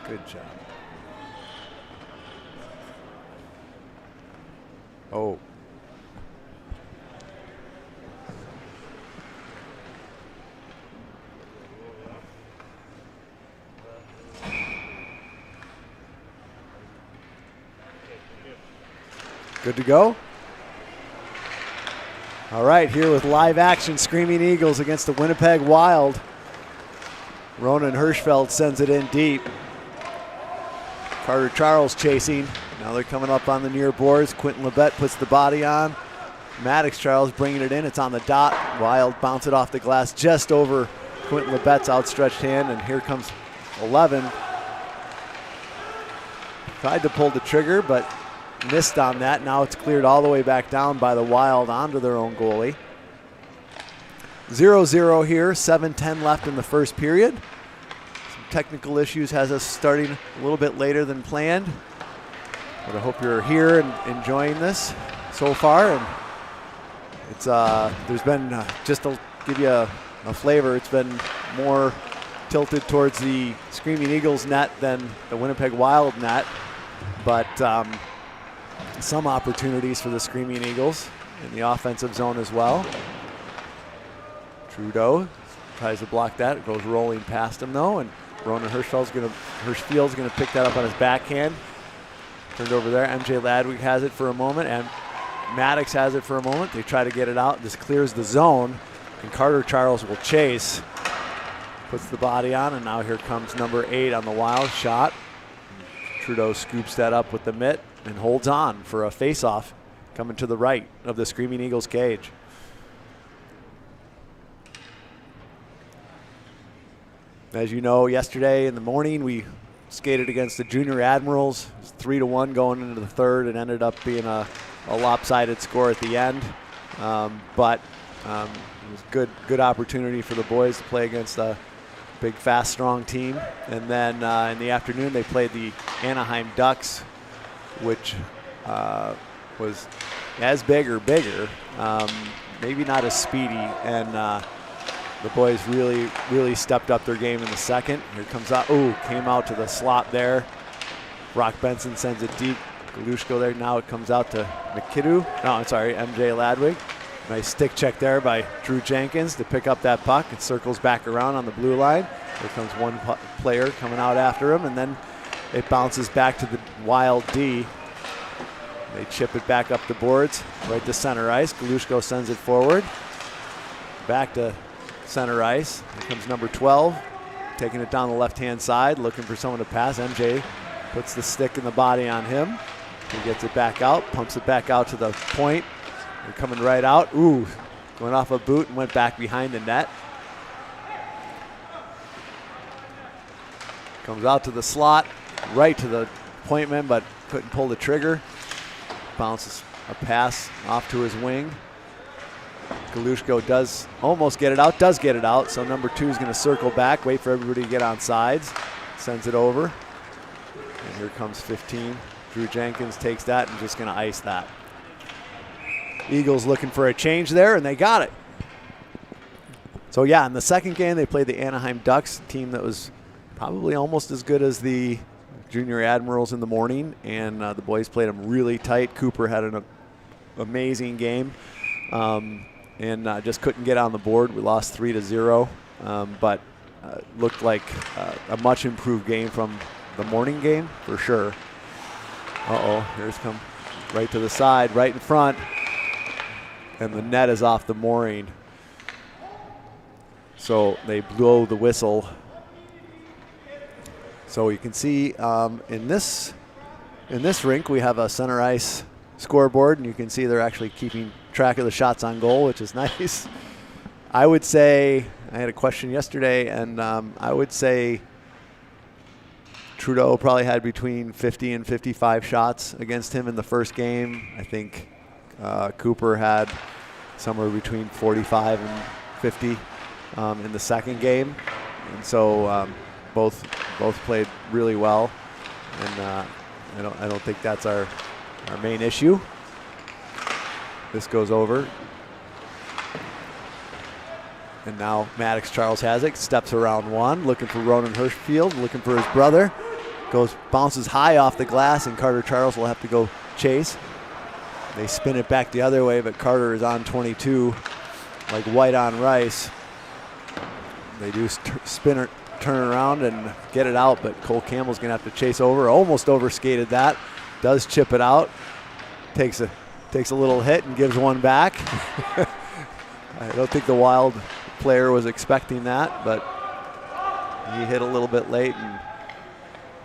Good job. Oh. Good to go? All right, here with live action, Screaming Eagles against the Winnipeg Wild. Ronan Hirschfeld sends it in deep. Carter Charles chasing. Now they're coming up on the near boards. Quentin Labette puts the body on. Maddox Charles bringing it in. It's on the dot. Wild bounce it off the glass just over Quentin Labette's outstretched hand, and here comes 11. Tried to pull the trigger, but missed on that. Now it's cleared all the way back down by the Wild onto their own goalie. 0-0 here, 7:10 left in the first period. Some technical issues has us starting a little bit later than planned. But I hope you're here and enjoying this so far. And it's there's been, just to give you a flavor, it's been more tilted towards the Screaming Eagles net than the Winnipeg Wild net. But some opportunities for the Screaming Eagles in the offensive zone as well. Trudeau tries to block that. It goes rolling past him though, and Ronan Hirschfield's gonna pick that up on his backhand. Turned over there. MJ Ladwig has it for a moment, and Maddox has it for a moment. They try to get it out. This clears the zone, and Carter Charles will chase. Puts the body on, and now here comes number 8 on the Wild shot. Trudeau scoops that up with the mitt and holds on for a face-off coming to the right of the Screaming Eagles cage. As you know, yesterday in the morning we skated against the Junior Admirals. It was 3-1 going into the third. It ended up being a lopsided score at the end, but it was good opportunity for the boys to play against a big, fast, strong team. And then in the afternoon they played the Anaheim Ducks, which was as big or bigger, maybe not as speedy, and the boys really stepped up their game in the second. Here comes out, came out to the slot there. Brock Benson sends it deep. Galushko there, now it comes out to McKidoo. No, I'm sorry, MJ Ladwig. Nice stick check there by Drew Jenkins to pick up that puck. It circles back around on the blue line. Here comes one player coming out after him, and then it bounces back to the Wild D. They chip it back up the boards, right to center ice. Galushko sends it forward. Back to center ice. Here comes number 12, taking it down the left-hand side, looking for someone to pass. MJ puts the stick and the body on him. He gets it back out, pumps it back out to the point. They're coming right out. Going off a boot and went back behind the net. Comes out to the slot, right to the point man, but couldn't pull the trigger. Bounces a pass off to his wing. Galushko does almost get it out, does get it out, so number 2 is going to circle back, wait for everybody to get on sides, sends it over. And here comes 15. Drew Jenkins takes that and just going to ice that. Eagles looking for a change there, and they got it. So yeah, in the second game they played the Anaheim Ducks, a team that was probably almost as good as the Junior Admirals in the morning, and the boys played them really tight. Cooper had an amazing game. And just couldn't get on the board. We lost 3-0, but looked like a much improved game from the morning game for sure. Here's come right to the side, right in front, and the net is off the mooring. So they blow the whistle. So you can see in this rink we have a center ice scoreboard, and you can see they're actually keeping track of the shots on goal, which is nice. I would say, I had a question yesterday, and I would say Trudeau probably had between 50 and 55 shots against him in the first game. I think Cooper had somewhere between 45 and 50 in the second game. And so both played really well, and I don't think that's our main issue. This goes over. And now Maddox Charles has it, steps around one, looking for Ronan Hirschfield, looking for his brother. bounces high off the glass, and Carter Charles will have to go chase. They spin it back the other way, but Carter is on 22 like white on rice. They do turn around and get it out, but Cole Campbell's going to have to chase over. Almost overskated that. Does chip it out. Takes a little hit and gives one back. I don't think the Wild player was expecting that, but he hit a little bit late,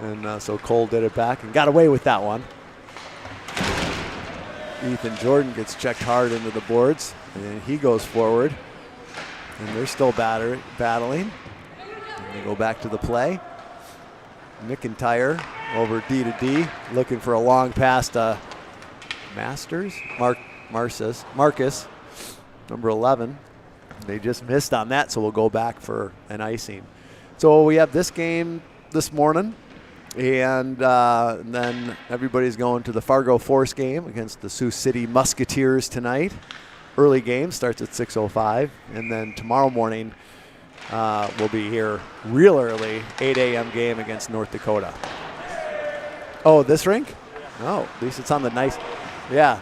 and so Cole did it back and got away with that one. Ethan Jordan gets checked hard into the boards, and then he goes forward, and they're still battling. And they go back to the play. McIntyre over D to D, looking for a long pass to Marcus, number 11. They just missed on that, so we'll go back for an icing. So we have this game this morning, and then everybody's going to the Fargo Force game against the Sioux City Musketeers tonight. Early game starts at 6:05, and then tomorrow morning we'll be here real early, 8 a.m. game against North Dakota. Oh, this rink? No, at least it's on the nice. Yeah,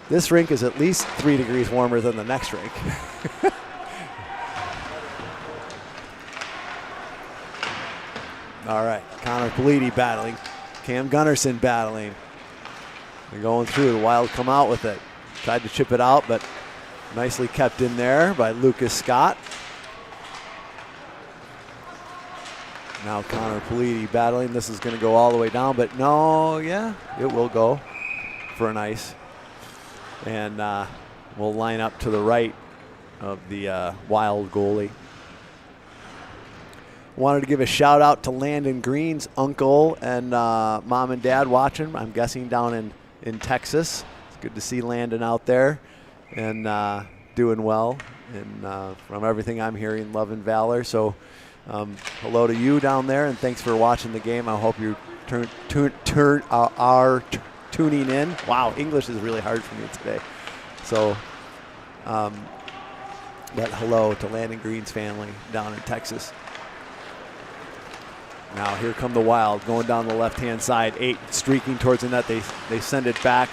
this rink is at least 3 degrees warmer than the next rink. All right, Connor Politi battling. Cam Gunnarsson battling. They're going through. The Wild come out with it. Tried to chip it out, but nicely kept in there by Lucas Scott. Now Connor Politi battling. This is going to go all the way down, but no, yeah, it will go for an ice. And we'll line up to the right of the Wild goalie. Wanted to give a shout out to Landon Green's uncle and mom and dad watching. I'm guessing down in Texas. It's good to see Landon out there and doing well. And from everything I'm hearing, love and valor. So hello to you down there, and thanks for watching the game. I hope you are tuning in. Wow, English is really hard for me today. So, but hello to Landon Green's family down in Texas. Now here come the Wild going down the left-hand side. 8 streaking towards the net. They send it back,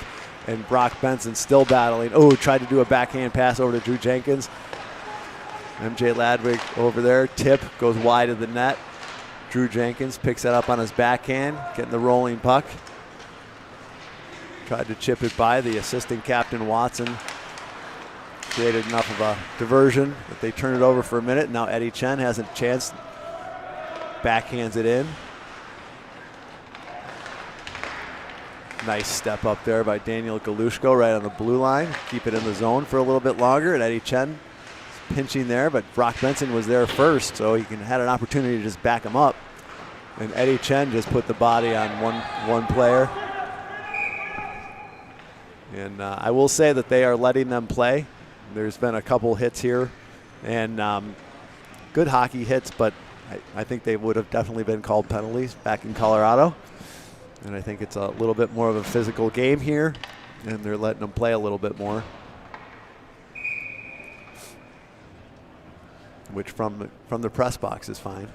and Brock Benson still battling. Oh, tried to do a backhand pass over to Drew Jenkins. MJ Ladwig over there. Tip goes wide of the net. Drew Jenkins picks that up on his backhand, getting the rolling puck. Tried to chip it by. The assistant captain, Watson, created enough of a diversion that they turn it over for a minute. Now Eddie Chen has a chance. Backhands it in. Nice step up there by Daniel Galushko right on the blue line. Keep it in the zone for a little bit longer, and Eddie Chen is pinching there, but Brock Benson was there first, so he had an opportunity to just back him up. And Eddie Chen just put the body on one player. And I will say that they are letting them play. There's been a couple hits here, and good hockey hits, but I think they would have definitely been called penalties back in Colorado. And I think it's a little bit more of a physical game here, and they're letting them play a little bit more. Which from the press box is fine.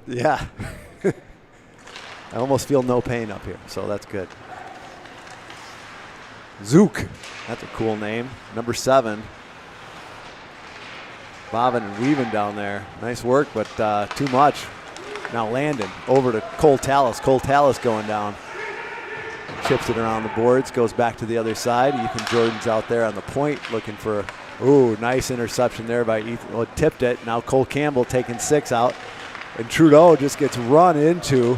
Yeah. I almost feel no pain up here, so that's good. Zook, that's a cool name. Number 7. Bobbing and weaving down there. Nice work, but too much. Now Landon over to Cole Tallis. Cole Tallis going down. Chips it around the boards, goes back to the other side. Ethan Jordan's out there on the point looking for nice interception there by Ethan. Well, tipped it. Now Cole Campbell taking 6 out. And Trudeau just gets run into.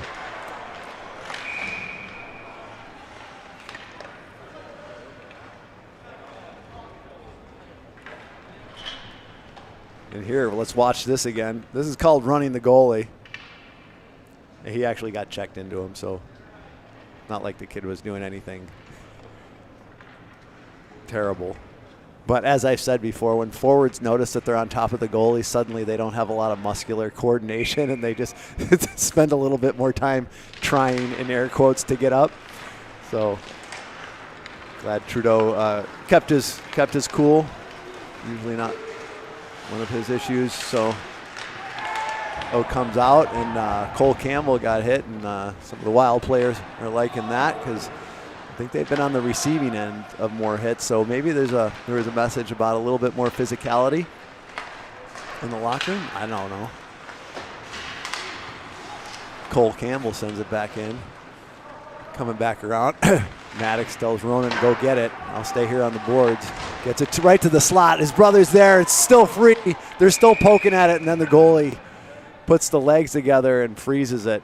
And here, let's watch this again. This is called running the goalie. He actually got checked into him, so not like the kid was doing anything terrible. But as I've said before, when forwards notice that they're on top of the goalie, suddenly they don't have a lot of muscular coordination, and they just spend a little bit more time trying, in air quotes, to get up. So glad Trudeau kept his cool. Usually not one of his issues. So comes out, and Cole Campbell got hit, and some of the Wild players are liking that because I think they've been on the receiving end of more hits. So maybe there is a message about a little bit more physicality in the locker room. I don't know. Cole Campbell sends it back in. Coming back around. Maddox tells Ronan, go get it. I'll stay here on the boards. Gets it right to the slot. His brother's there. It's still free. They're still poking at it, and then the goalie puts the legs together and freezes it.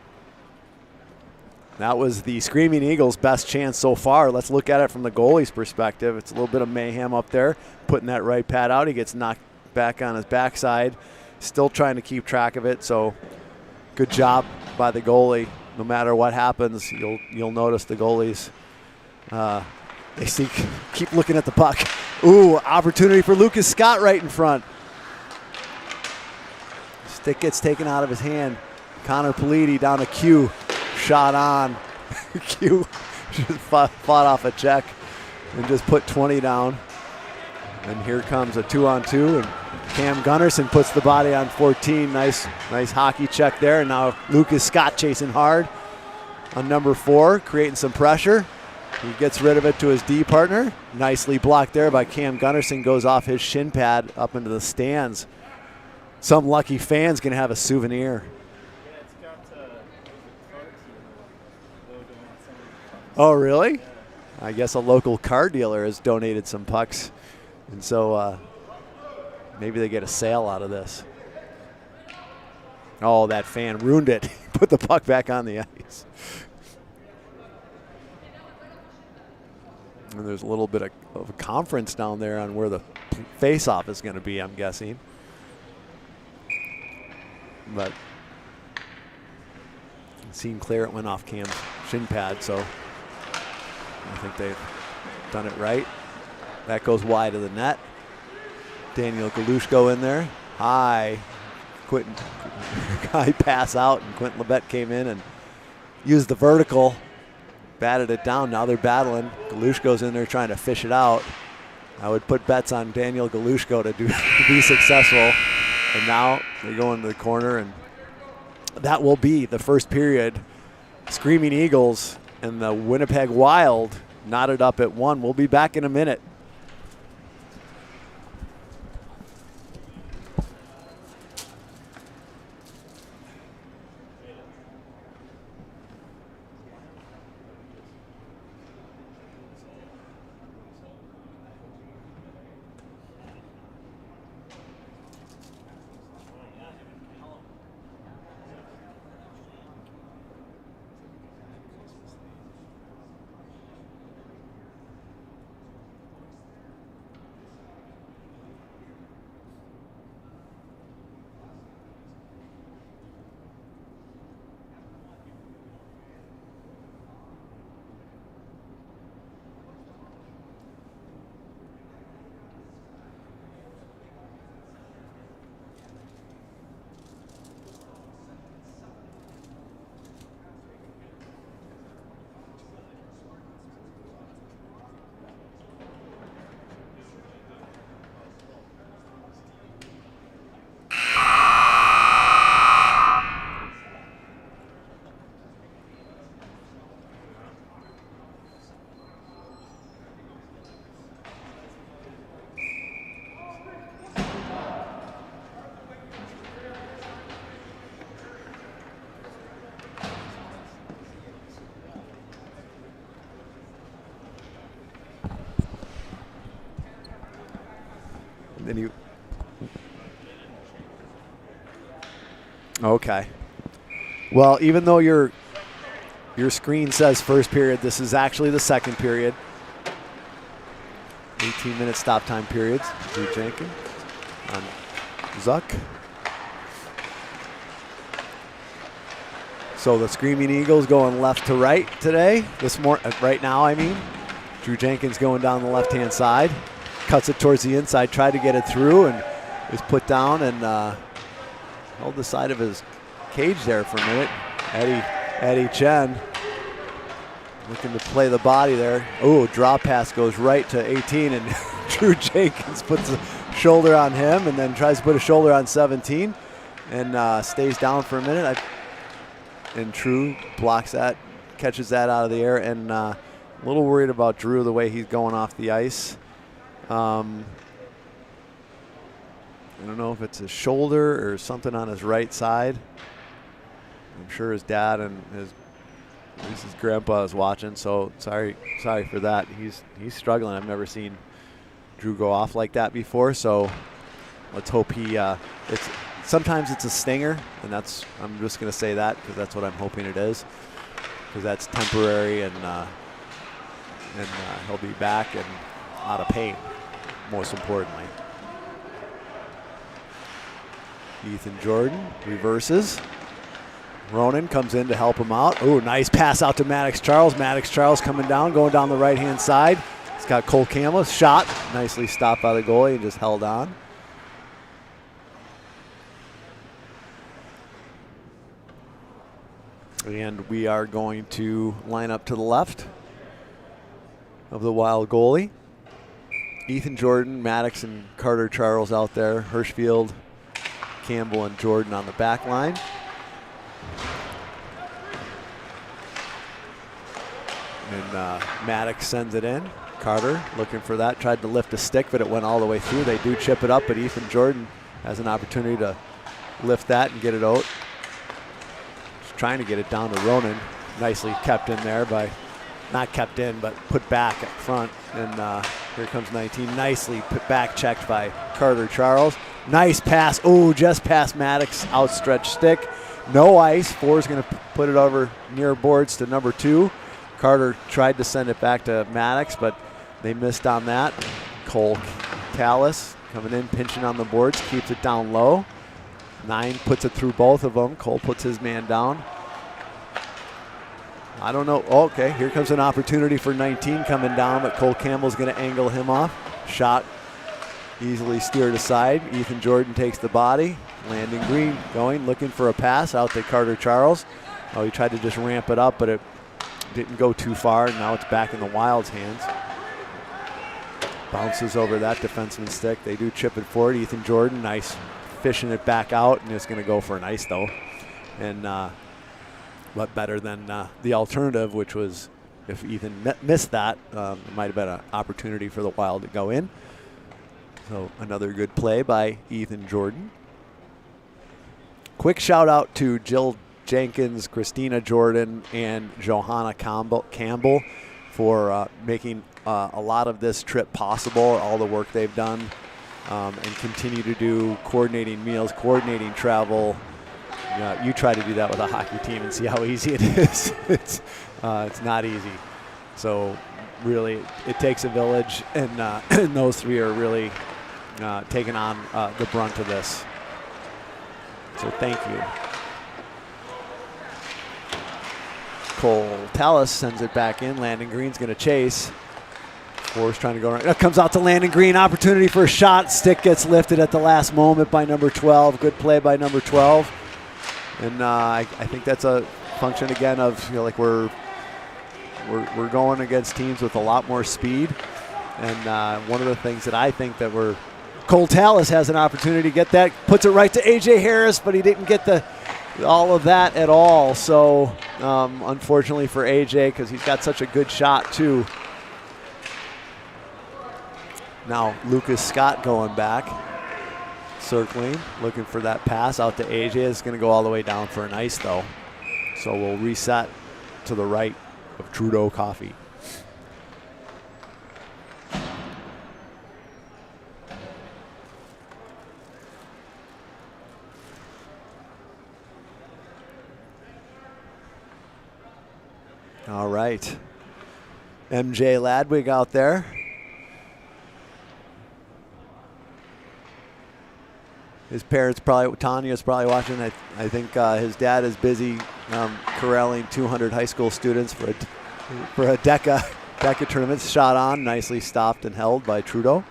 That was the Screaming Eagles' best chance so far. Let's look at it from the goalie's perspective. It's a little bit of mayhem up there, putting that right pad out. He gets knocked back on his backside. Still trying to keep track of it, so good job by the goalie. No matter what happens, you'll notice the goalies. They keep looking at the puck. Ooh, opportunity for Lucas Scott right in front. Stick gets taken out of his hand. Connor Politi down to Q. Shot on. Q just fought off a check and just put 20 down. And here comes a 2-on-2, and Cam Gunnarsson puts the body on 14. Nice hockey check there. And now Lucas Scott chasing hard on number 4, creating some pressure. He gets rid of it to his D partner. Nicely blocked there by Cam Gunnarsson. Goes off his shin pad up into the stands. Some lucky fan's going to have a souvenir. Oh, really? I guess a local car dealer has donated some pucks. And so maybe they get a sale out of this. Oh, that fan ruined it. Put the puck back on the ice. And there's a little bit of a conference down there on where the face-off is going to be, I'm guessing. But it seemed clear it went off Cam's shin pad, so I think they've done it right. That goes wide of the net. Daniel Galushko in there. High pass out, and Quentin Lebet came in and used the vertical. Batted it down. Now they're battling. Galushko's in there trying to fish it out. I would put bets on Daniel Galushko to be successful. And now they go into the corner, and that will be the first period. Screaming Eagles and the Winnipeg Wild knotted up at 1. We'll be back in a minute. Okay. Well, even though your screen says first period, this is actually the second period. 18-minute stop time periods. Drew Jenkins on Zuck. So the Screaming Eagles going left to right today. Right now, I mean. Drew Jenkins going down the left-hand side. Cuts it towards the inside, tried to get it through, and is put down and held the side of his cage there for a minute. Eddie Chen looking to play the body there. Oh, draw pass goes right to 18, and Drew Jenkins puts a shoulder on him and then tries to put a shoulder on 17. and stays down for a minute. And True blocks that, catches that out of the air, and a little worried about Drew, the way he's going off the ice. I don't know if it's his shoulder or something on his right side. I'm sure his dad and at least his grandpa is watching, so sorry for that. He's struggling. I've never seen Drew go off like that before, so let's hope he sometimes it's a stinger, and I'm just going to say that because that's what I'm hoping it is, because that's temporary, and he'll be back and out of pain, most importantly. Ethan Jordan reverses. Ronan comes in to help him out. Oh, nice pass out to Maddox Charles. Maddox Charles coming down, going down the right-hand side. He's got Cole Campbell. Shot. Nicely stopped by the goalie and just held on. And we are going to line up to the left of the Wild goalie. Ethan Jordan, Maddox, and Carter Charles out there. Hirschfield, Campbell, and Jordan on the back line. And Maddox sends it in. Carter looking for that. Tried to lift a stick, but it went all the way through. They do chip it up, but Ethan Jordan has an opportunity to lift that and get it out. Just trying to get it down to Ronan. Nicely kept in there by, not kept in, but put back up front. And here comes 19. Nicely put back checked by Carter Charles. Nice pass. Oh, just past Maddox. Outstretched stick. No ice. Four's going to put it over near boards to number 2. Carter tried to send it back to Maddox, but they missed on that. Cole Tallis coming in, pinching on the boards, keeps it down low. 9 puts it through both of them. Cole puts his man down. I don't know. Oh, okay, here comes an opportunity for 19 coming down, but Cole Campbell's going to angle him off. Shot easily steered aside. Ethan Jordan takes the body. Landon Green going, looking for a pass out to Carter Charles. Oh, he tried to just ramp it up, but it didn't go too far. Now it's back in the Wild's hands. Bounces over that defenseman's stick. They do chip it forward. Ethan Jordan, nice fishing it back out, and it's going to go for an ice though. And but better than the alternative, which was if Ethan missed that, it might have been an opportunity for the Wild to go in. So another good play by Ethan Jordan. Quick shout out to Jill Jenkins, Christina Jordan, and Johanna Campbell for making a lot of this trip possible, all the work they've done, and continue to do, coordinating meals, coordinating travel. You try to do that with a hockey team and see how easy it is. It's not easy. So really, it takes a village, and, and those three are really taking on the brunt of this. So thank you. Cole Tallis sends it back in. Landon Green's going to chase. Forrest trying to go around. It comes out to Landon Green. Opportunity for a shot. Stick gets lifted at the last moment by number 12. Good play by number 12. And I think that's a function again of, you know, like we're going against teams with a lot more speed. And one of the things that I think that Cole Tallis has an opportunity to get that. Puts it right to A.J. Harris, but he didn't get all of that at all. So unfortunately for A.J., because he's got such a good shot too. Now Lucas Scott going back, circling, looking for that pass out to A.J. It's going to go all the way down for an ice though. So we'll reset to the right of Trudeau Coffee. All right. MJ Ladwig out there. His parents Tanya's probably watching. I think his dad is busy corralling 200 high school students for a DECA tournament. Shot on, nicely stopped and held by Trudeau.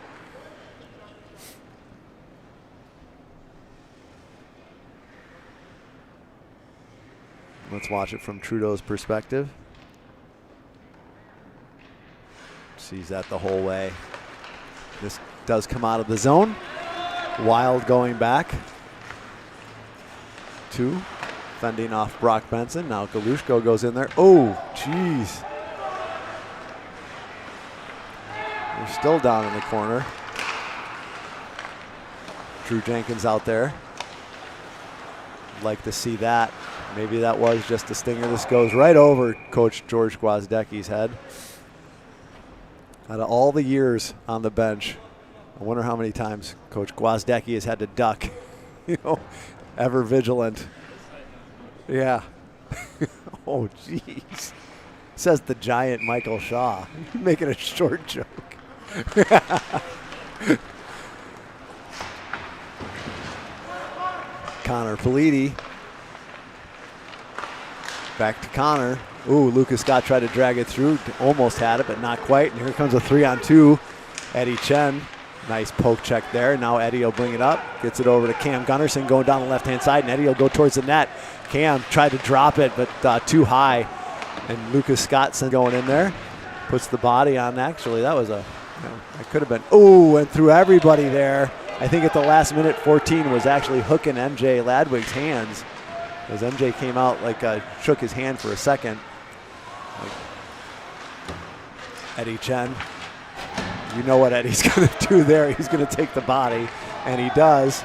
Let's watch it from Trudeau's perspective. Sees that the whole way. This does come out of the zone. Wild going back. 2, fending off Brock Benson. Now Galushko goes in there. Oh, jeez. They're still down in the corner. Drew Jenkins out there. Like to see that. Maybe that was just a stinger. This goes right over Coach George Gwozdecki's head. Out of all the years on the bench, I wonder how many times Coach Gwozdecki has had to duck. You know, ever vigilant. Yeah. Oh, jeez. Says the giant Michael Shaw. Making a short joke. Connor Politi. Back to Connor. Ooh, Lucas Scott tried to drag it through. Almost had it, but not quite. And here comes a 3-on-2. Eddie Chen. Nice poke check there. Now Eddie will bring it up. Gets it over to Cam Gunnarsson going down the left-hand side. And Eddie will go towards the net. Cam tried to drop it, but too high. And Lucas Scott going in there. Puts the body on. Actually, that was a... It could have been... Ooh, and through everybody there. I think at the last minute, 14 was actually hooking MJ Ladwig's hands. As MJ came out, shook his hand for a second. Eddie Chen. You know what Eddie's going to do there. He's going to take the body, and he does.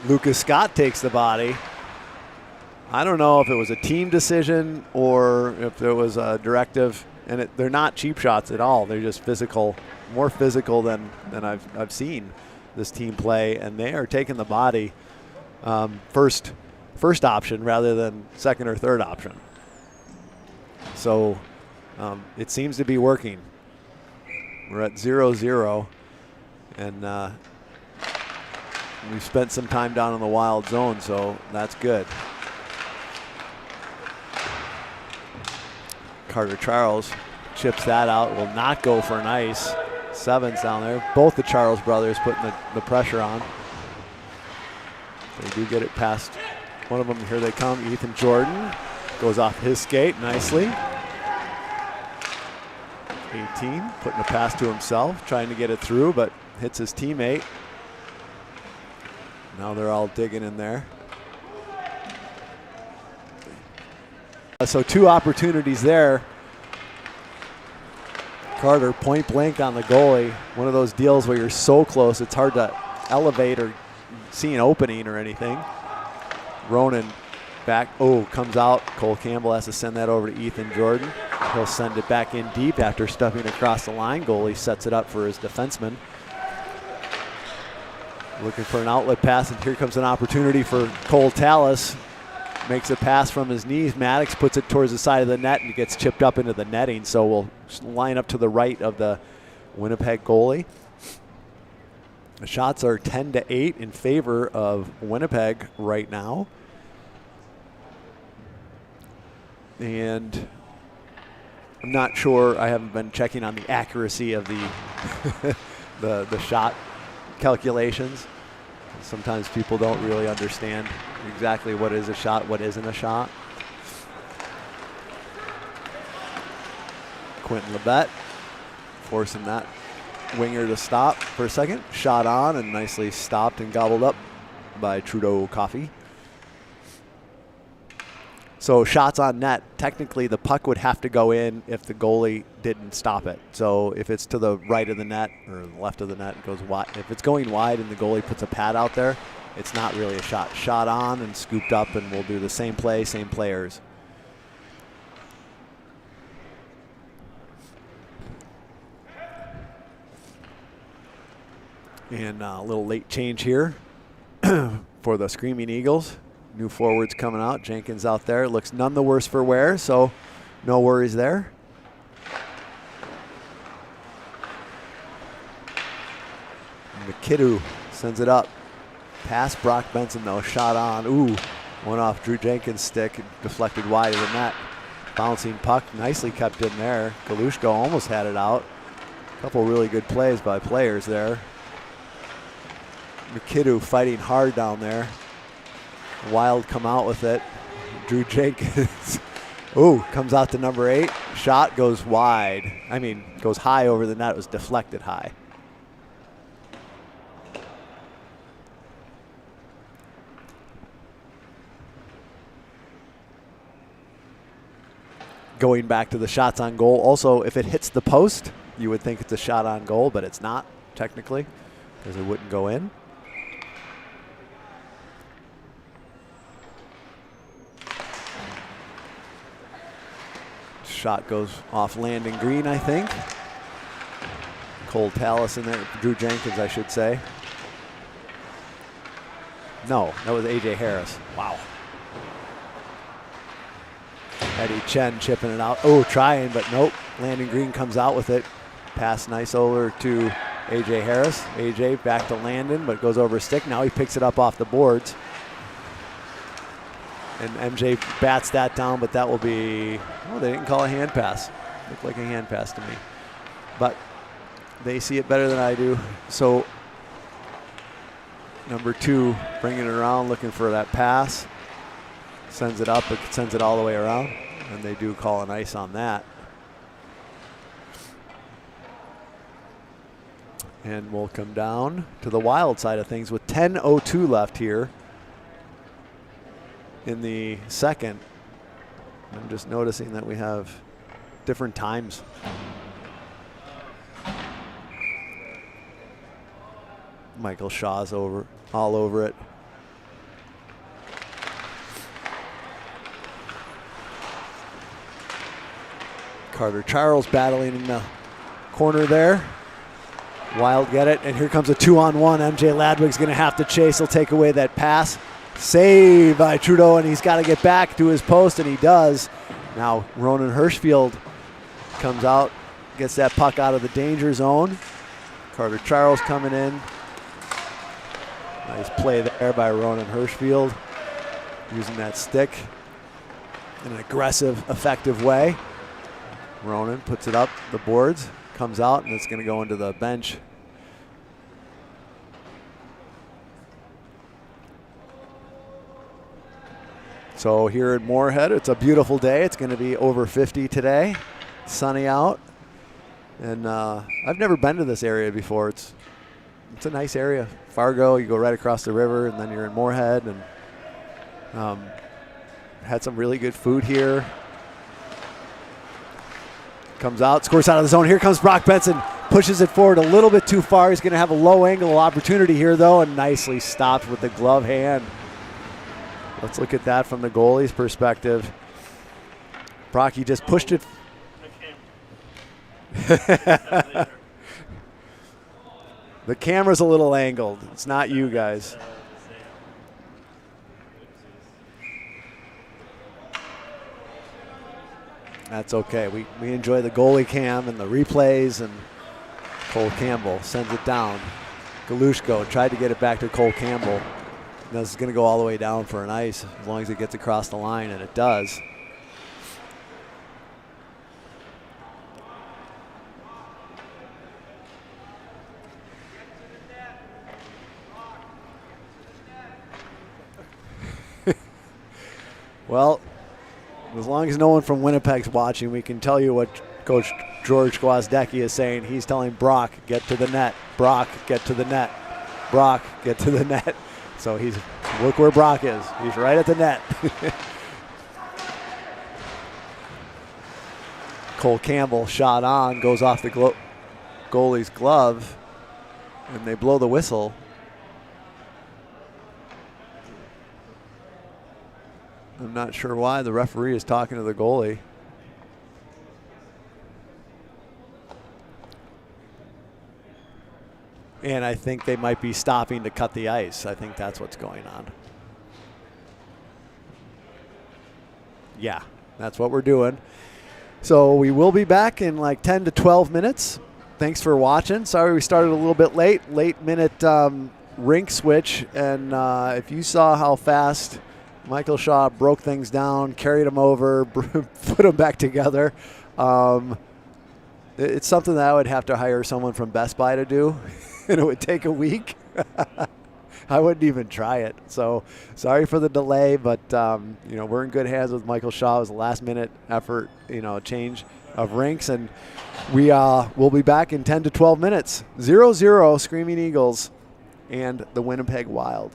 Lucas Scott takes the body. I don't know if it was a team decision or if there was a directive. And they're not cheap shots at all. They're just physical, more physical than I've seen this team play, and they are taking the body first option rather than second or third option. So it seems to be working. We're at 0-0, and we've spent some time down in the wild zone, so that's good. Carter Charles chips that out, will not go for an ice. Sevens down there. Both the Charles brothers putting the pressure on. They do get it past one of them. Here they come. Ethan Jordan goes off his skate nicely. 18 putting a pass to himself, trying to get it through, but hits his teammate. Now they're all digging in there. So 2 opportunities there. Carter point blank on the goalie. One of those deals where you're so close it's hard to elevate or see an opening or anything. Ronan back, comes out. Cole Campbell has to send that over to Ethan Jordan. He'll send it back in deep after stuffing across the line. Goalie sets it up for his defenseman. Looking for an outlet pass, and here comes an opportunity for Cole Tallis. Makes a pass from his knees. Maddox puts it towards the side of the net and it gets chipped up into the netting. So we'll line up to the right of the Winnipeg goalie. The shots are 10-8 in favor of Winnipeg right now. And I'm not sure. I haven't been checking on the accuracy of the the shot calculations. Sometimes people don't really understand exactly what is a shot, what isn't a shot. Quentin Labette forcing that winger to stop for a second. Shot on and nicely stopped and gobbled up by Trudeau Coffee. So shots on net, technically the puck would have to go in if the goalie didn't stop it. So if it's to the right of the net or the left of the net, it goes wide. If it's going wide and the goalie puts a pad out there, it's not really a shot. Shot on and scooped up, and we'll do the same play, same players. And a little late change here for the Screaming Eagles. New forwards coming out. Jenkins out there. Looks none the worse for wear, so no worries there. McKidoo sends it up. Past Brock Benson, though. Shot on. Ooh, one off Drew Jenkins' stick. Deflected wide of the net. Bouncing puck. Nicely kept in there. Galushko almost had it out. A couple really good plays by players there. McKidoo fighting hard down there. Wild come out with it. Drew Jenkins. Ooh, comes out to number 8. Shot goes wide. I mean, goes high over the net. It was deflected high. going back to the shots on goal. Also, if it hits the post, you would think it's a shot on goal, but it's not technically because it wouldn't go in. Shot goes off Landon Green, I think. Cole Tallis in there, Drew Jenkins, I should say. No, that was A.J. Harris. Wow. Eddie Chen chipping it out. Oh, trying, but nope. Landon Green comes out with it. Pass nice over to A.J. Harris. A.J. back to Landon, but goes over a stick. Now he picks it up off the boards. And MJ bats that down, but that will be, oh, they didn't call a hand pass. Looked like a hand pass to me. But they see it better than I do. So number 2 bringing it around, looking for that pass. Sends it up, but sends it all the way around. And they do call an ice on that. And we'll come down to the Wild side of things with 10:02 left here in the second. I'm just noticing that we have different times. Michael Shaw's all over it. Carter Charles battling in the corner there. Wild get it, and here comes a 2-on-1. MJ Ladwig's gonna have to chase. He'll take away that pass. Save by Trudeau, and he's got to get back to his post, and he does. Now Ronan Hirschfield comes out, gets that puck out of the danger zone. Carter Charles coming in. Nice play there by Ronan Hirschfield, using that stick in an aggressive, effective way. Ronan puts it up the boards, comes out, and it's going to go into the bench. So here in Moorhead, it's a beautiful day. It's going to be over 50 today, sunny out. And I've never been to this area before. It's a nice area. Fargo, you go right across the river, and then you're in Moorhead. And had some really good food here. Comes out, scores out of the zone. Here comes Brock Benson, pushes it forward a little bit too far. He's going to have a low angle opportunity here, though, and nicely stopped with the glove hand. Let's look at that from the goalie's perspective. Brocky just pushed it. The camera's a little angled. It's not you guys. That's okay. We enjoy the goalie cam and the replays, and Cole Campbell sends it down. Galushko tried to get it back to Cole Campbell. This is going to go all the way down for an ice as long as it gets across the line, and it does. Well, as long as no one from Winnipeg's watching, we can tell you what Coach George Gwozdecki is saying. He's telling Brock, get to the net. Brock, get to the net. Brock, get to the net. So look where Brock is. He's right at the net. Cole Campbell shot on, goes off the goalie's glove, and they blow the whistle. I'm not sure why. The referee is talking to the goalie. And I think they might be stopping to cut the ice. I think that's what's going on. Yeah, that's what we're doing. So we will be back in like 10 to 12 minutes. Thanks for watching. Sorry we started a little bit late. Late minute rink switch. And if you saw how fast Michael Shaw broke things down, carried them over, put them back together, it's something that I would have to hire someone from Best Buy to do. And it would take a week. I wouldn't even try it. So sorry for the delay, but we're in good hands with Michael Shaw. It was a last-minute effort, change of rinks, and we'll be back in 10 to 12 minutes. 0-0 Screaming Eagles and the Winnipeg Wild.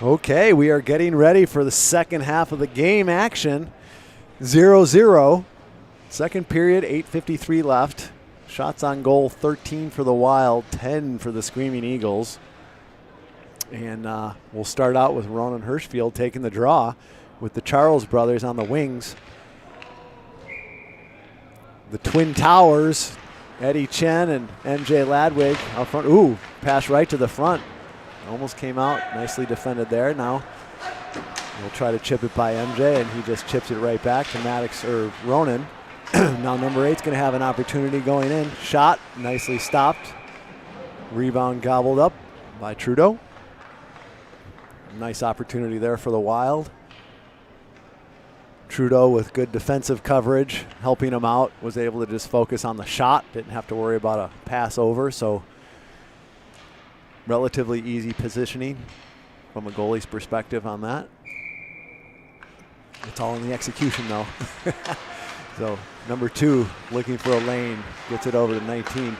Okay, we are getting ready for the second half of the game action. 0-0. Second period, 8:53 left. Shots on goal, 13 for the Wild, 10 for the Screaming Eagles. And we'll start out with Ronan Hirschfield taking the draw with the Charles brothers on the wings. The Twin Towers, Eddie Chen and MJ Ladwig out front. Ooh, pass right to the front. Almost came out, nicely defended there. Now we'll try to chip it by MJ, and he just chips it right back to Maddox or Ronan. Now number 8's going to have an opportunity going in. Shot, nicely stopped. Rebound gobbled up by Trudeau. Nice opportunity there for the Wild. Trudeau with good defensive coverage, helping him out, was able to just focus on the shot, didn't have to worry about a pass over, so relatively easy positioning from a goalie's perspective on that. It's all in the execution though. So number 2 looking for a lane, gets it over to 19.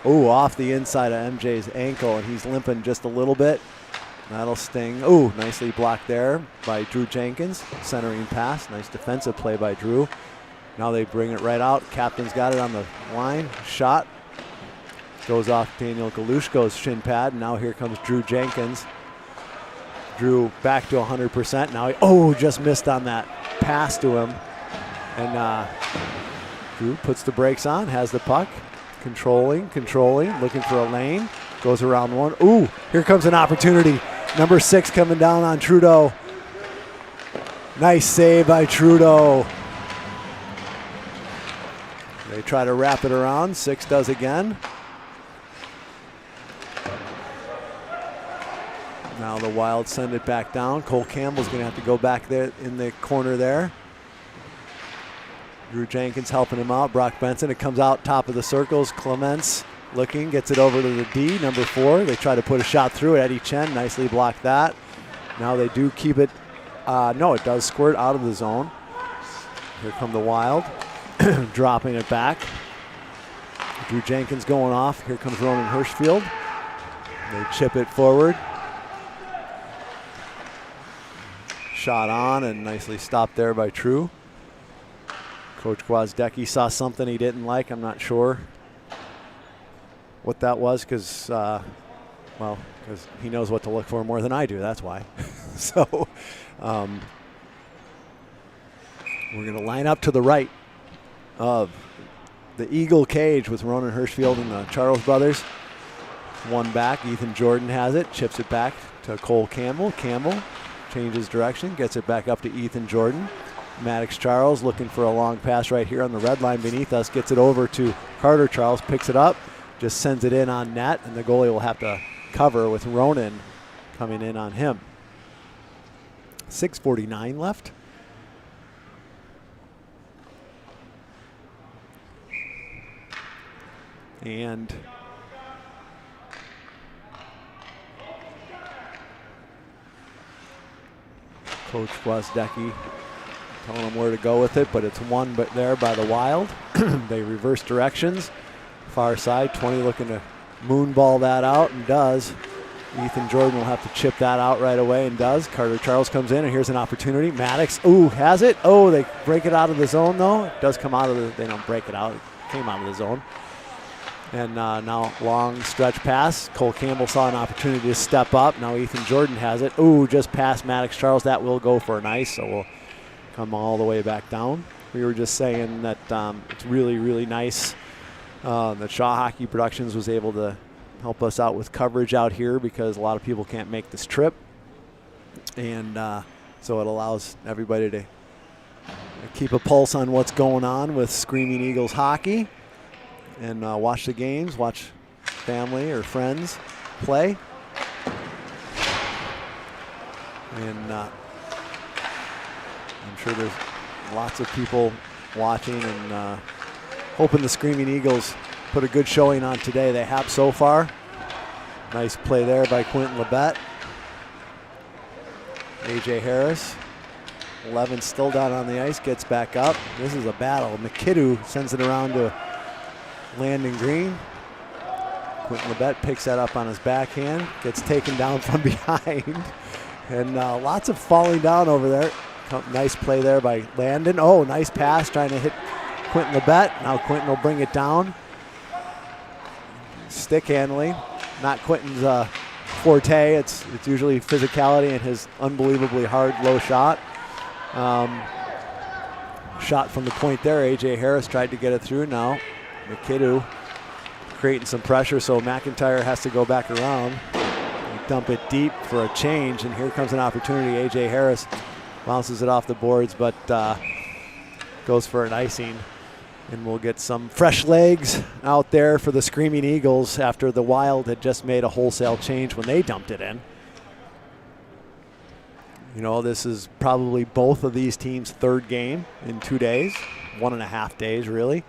Oh, off the inside of MJ's ankle, and he's limping just a little bit. That'll sting. Oh, nicely blocked there by Drew Jenkins. Centering pass. Nice defensive play by Drew. Now they bring it right out. Captain's got it on the line. Shot. Goes off Daniel Galushko's shin pad. And now here comes Drew Jenkins. Drew back to 100%. Now he, just missed on that pass to him. And Drew puts the brakes on, has the puck. Controlling, looking for a lane. Goes around one. Ooh, here comes an opportunity. Number 6 coming down on Trudeau. Nice save by Trudeau. They try to wrap it around. 6 does again. Now the Wild send it back down. Cole Campbell's going to have to go back there in the corner there. Drew Jenkins helping him out. Brock Benson, it comes out top of the circles. Clements looking, gets it over to the D, number 4. They try to put a shot through it. Eddie Chen nicely blocked that. Now they do keep it. No, it does squirt out of the zone. Here come the Wild, dropping it back. Drew Jenkins going off. Here comes Ronan Hirschfield. They chip it forward. Shot on and nicely stopped there by True. Coach Gwozdecki saw something he didn't like. I'm not sure what that was because he knows what to look for more than I do. That's why. So we're going to line up to the right of the Eagle cage with Ronan Hirschfield and the Charles brothers. One back. Ethan Jordan has it. Chips it back to Cole Campbell. Campbell changes direction. Gets it back up to Ethan Jordan. Maddox Charles looking for a long pass right here on the red line beneath us. Gets it over to Carter Charles. Picks it up. Just sends it in on net. And the goalie will have to cover with Ronan coming in on him. 6:49 left. And Coach Gwozdecki telling him where to go with it, but it's won but there by the Wild. They reverse directions. Far side, 20 looking to moonball that out and does. Ethan Jordan will have to chip that out right away and does. Carter Charles comes in and here's an opportunity. Maddox, has it. They break it out of the zone though. It does come out of the, they don't break it out. It came out of the zone. And now long stretch pass. Cole Campbell saw an opportunity to step up. Now Ethan Jordan has it. Just past Maddox Charles. That will go for an ice, so we'll come all the way back down. We were just saying that it's really, really nice that Shaw Hockey Productions was able to help us out with coverage out here because a lot of people can't make this trip. And so it allows everybody to keep a pulse on what's going on with Screaming Eagles hockey and watch the games, watch family or friends play. And I'm sure there's lots of people watching and hoping the Screaming Eagles put a good showing on today. They have so far. Nice play there by Quentin Labette. A.J. Harris. 11 still down on the ice, gets back up. This is a battle. McKidoo sends it around to Landon Green. Quentin Labette picks that up on his backhand. Gets taken down from behind. And lots of falling down over there. Nice play there by Landon. Oh, nice pass trying to hit Quentin Labette. Now Quentin will bring it down. Stick handling, not Quentin's forte. It's usually physicality and his unbelievably hard low shot. Shot from the point there. A.J. Harris tried to get it through. Now McKidoo creating some pressure, so McIntyre has to go back around. Dump it deep for a change, and here comes an opportunity. A.J. Harris bounces it off the boards, but goes for an icing. And we'll get some fresh legs out there for the Screaming Eagles after the Wild had just made a wholesale change when they dumped it in. You know, this is probably both of these teams' third game in 2 days, 1.5 days really.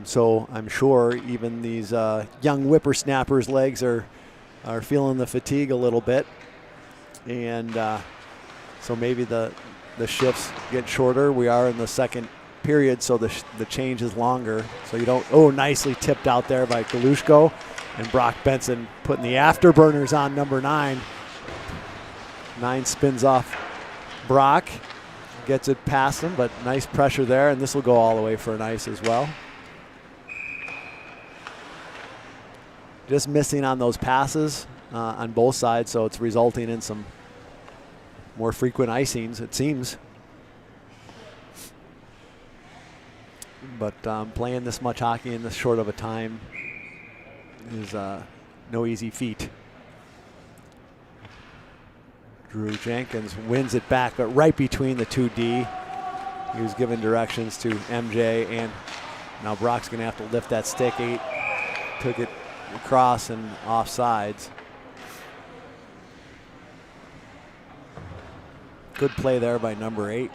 So I'm sure even these young whippersnappers' legs are feeling the fatigue a little bit. And so maybe the shifts get shorter. We are in the second period, so the change is longer. So you don't, oh, nicely tipped out there by Galushko, and Brock Benson putting the afterburners on number 9. 9 spins off Brock, gets it past him, but nice pressure there, and this will go all the way for an ice as well. Just missing on those passes on both sides, so it's resulting in some more frequent icings, it seems. But playing this much hockey in this short of a time is no easy feat. Drew Jenkins wins it back, but right between the 2D. He was given directions to MJ, and now Brock's going to have to lift that stick. 8 took it across and off sides. Good play there by number 8.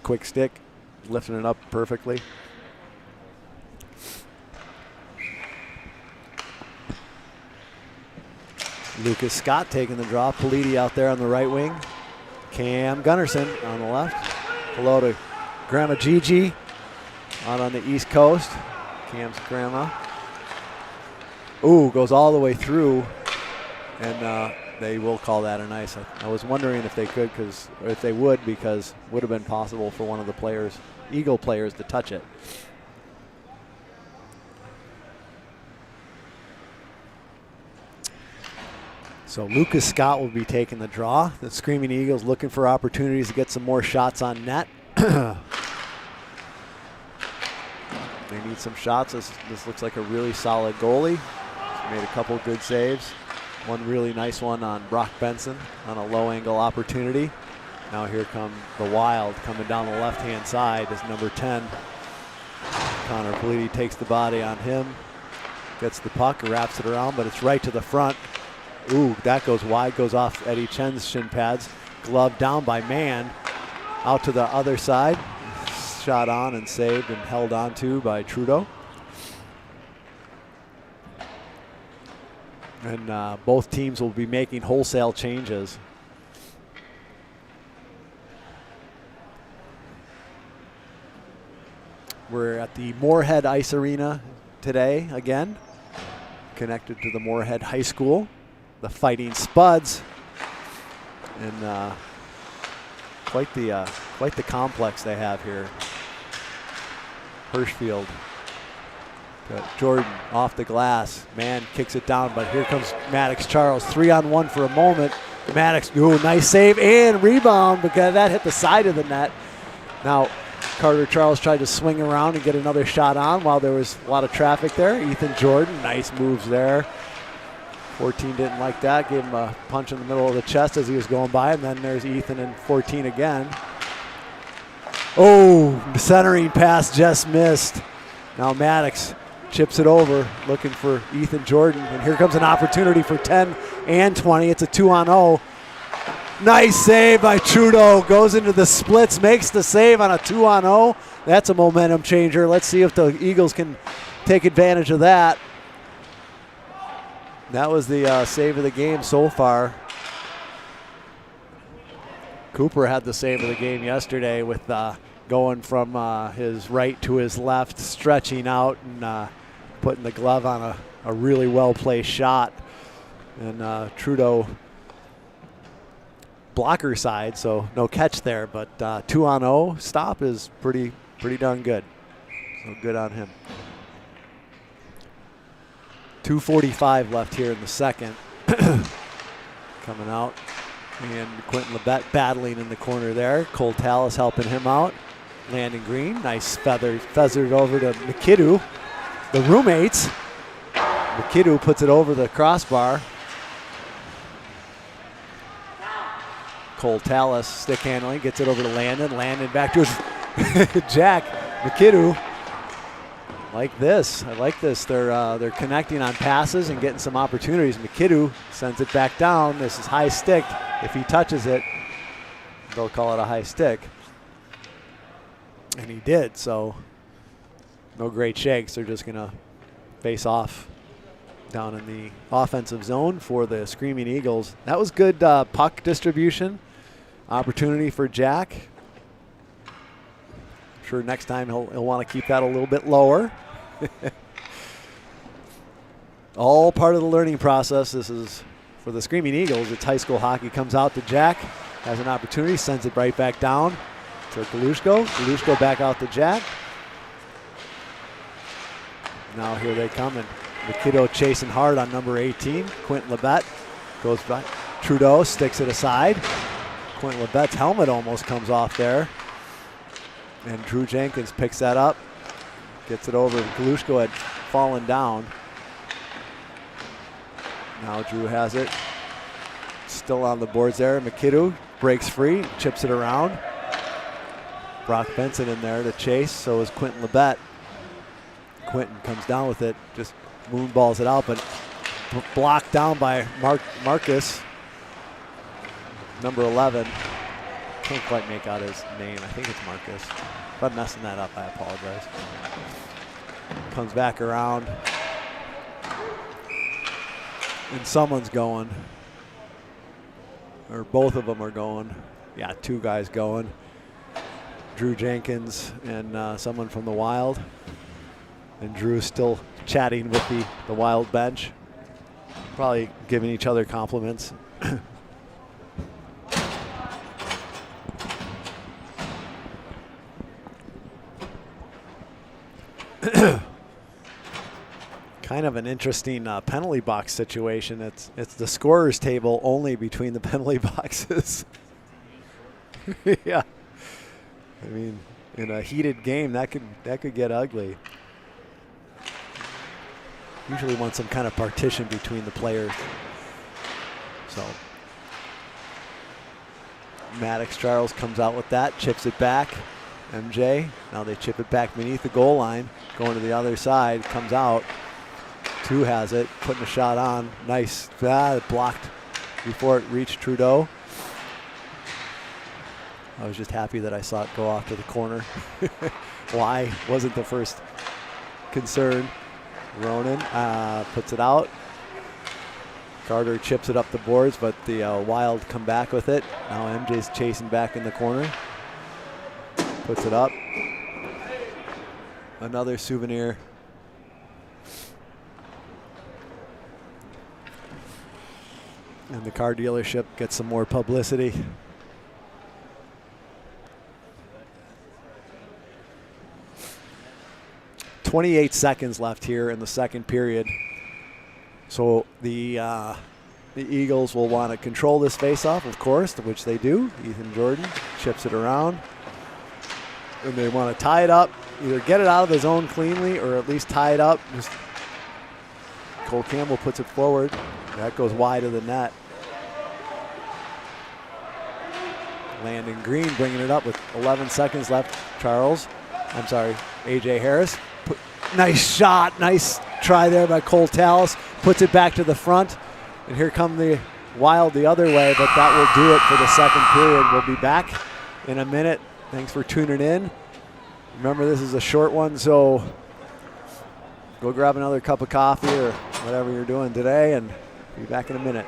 Quick stick, lifting it up perfectly. Lucas Scott taking the draw. Politi out there on the right wing. Cam Gunnarsson on the left. Hello to Grandma Gigi out on the East Coast. Cam's grandma. Ooh, goes all the way through, and they will call that an ice. I was wondering if they could, if they would, because it would have been possible for one of the players, Eagle players, to touch it. So Lucas Scott will be taking the draw. The Screaming Eagles looking for opportunities to get some more shots on net. They need some shots. This looks like a really solid goalie. He's made a couple good saves. One really nice one on Brock Benson on a low angle opportunity. Now here come the Wild coming down the left-hand side as number 10. Connor Politi takes the body on him. Gets the puck, wraps it around, but it's right to the front. Ooh, that goes wide, goes off Eddie Chen's shin pads. Glove down by Mann. Out to the other side. Shot on and saved and held on to by Trudeau. And both teams will be making wholesale changes. We're at the Moorhead Ice Arena today again, connected to the Moorhead High School. The Fighting Spuds, and quite the complex they have here. Hirschfield, Jordan off the glass. Mann kicks it down, but here comes Maddox Charles. 3-on-1 for a moment. Maddox, ooh, nice save and rebound, because that hit the side of the net. Now Carter Charles tried to swing around and get another shot on while there was a lot of traffic there. Ethan Jordan, nice moves there. 14 didn't like that, gave him a punch in the middle of the chest as he was going by, and then there's Ethan and 14 again. Oh, centering pass just missed. Now Maddox chips it over, looking for Ethan Jordan, and here comes an opportunity for 10 and 20. It's a 2-on-0. Nice save by Trudeau, goes into the splits, makes the save on a 2-on-0. That's a momentum changer. Let's see if the Eagles can take advantage of that. That was the save of the game so far. Cooper had the save of the game yesterday with going from his right to his left, stretching out and putting the glove on a really well-placed shot. And Trudeau blocker side, so no catch there. But 2-on-0 stop is pretty darn good. So good on him. 2:45 left here in the second. Coming out. And Quentin Lebet battling in the corner there. Cole Tallis helping him out. Landon Green, nice feathered over to McKidoo. The roommates. McKidoo puts it over the crossbar. Cole Tallis stick handling, gets it over to Landon. Landon back to his Jack. McKidoo. Like this. I like this. They're connecting on passes and getting some opportunities. McKidoo sends it back down. This is high stick. If he touches it, they'll call it a high stick. And he did, so no great shakes. They're just going to face off down in the offensive zone for the Screaming Eagles. That was good puck distribution. Opportunity for Jack. I'm sure next time he'll want to keep that a little bit lower. All part of the learning process. This is for the Screaming Eagles. It's high school hockey. Comes out to Jack, has an opportunity, sends it right back down to Galushko. Galushko back out to Jack. Now here they come, and McKidoo chasing hard on number 18. Quentin Lebet goes back. Trudeau sticks it aside. Quentin Lebet's helmet almost comes off there. And Drew Jenkins picks that up, gets it over. Galushko had fallen down. Now Drew has it. Still on the boards there. McKidoo breaks free, chips it around. Brock Benson in there to chase. So is Quentin Lebet. Quentin comes down with it, just moonballs it out, but blocked down by Marcus, number 11. Can't quite make out his name. I think it's Marcus. If I'm messing that up, I apologize. Comes back around. And someone's going. Or both of them are going. Yeah, two guys going. Drew Jenkins and someone from the Wild. And Drew's still chatting with the Wild bench. Probably giving each other compliments. Kind of an interesting penalty box situation. It's the scorer's table only between the penalty boxes. Yeah, I mean, in a heated game, that could get ugly. Usually want some kind of partition between the players. So Maddox Charles comes out with that, chips it back. MJ, now they chip it back beneath the goal line, going to the other side, comes out. Two has it, putting a shot on. Nice, blocked before it reached Trudeau. I was just happy that I saw it go off to the corner. Why wasn't the first concern. Ronan puts it out. Carter chips it up the boards, but the Wild come back with it. Now MJ's chasing back in the corner. Puts it up. Another souvenir. And the car dealership gets some more publicity. .28 seconds left here in the second period. So the Eagles will want to control this faceoff, of course, which they do. Ethan Jordan chips it around. And they want to tie it up, either get it out of the zone cleanly or at least tie it up. Just Cole Campbell puts it forward. That goes wide of the net. Landon Green bringing it up with 11 seconds left. AJ Harris. Nice shot, nice try there by Cole Tallis. Puts it back to the front. And here come the Wild the other way, but that will do it for the second period. We'll be back in a minute. Thanks for tuning in. Remember, this is a short one, so go grab another cup of coffee or whatever you're doing today, and be back in a minute.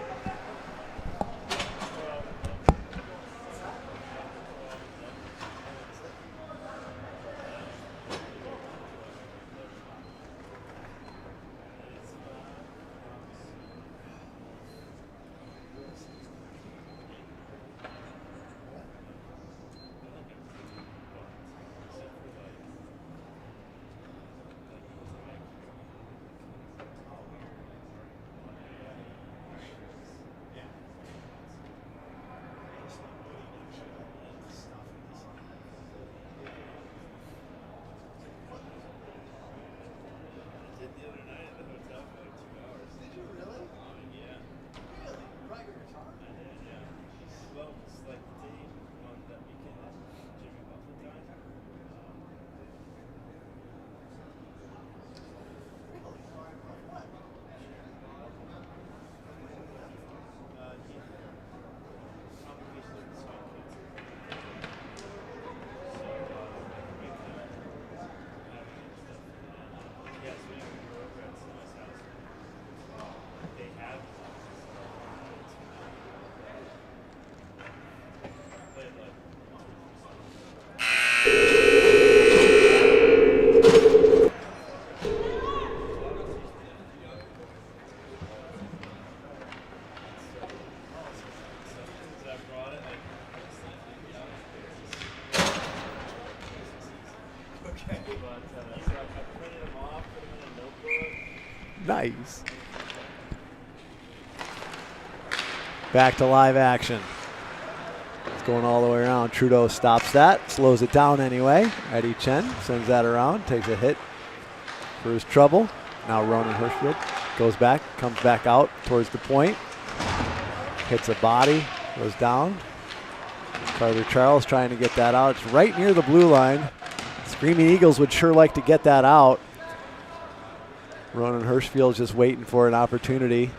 Nice. Back to live action. It's going all the way around. Trudeau stops that, slows it down anyway. Eddie Chen sends that around, takes a hit for his trouble. Now Ronan Hirschfield goes back, comes back out towards the point. Hits a body, goes down. Carter Charles trying to get that out. It's right near the blue line. Screaming Eagles would sure like to get that out. Ronan Hirschfield's just waiting for an opportunity.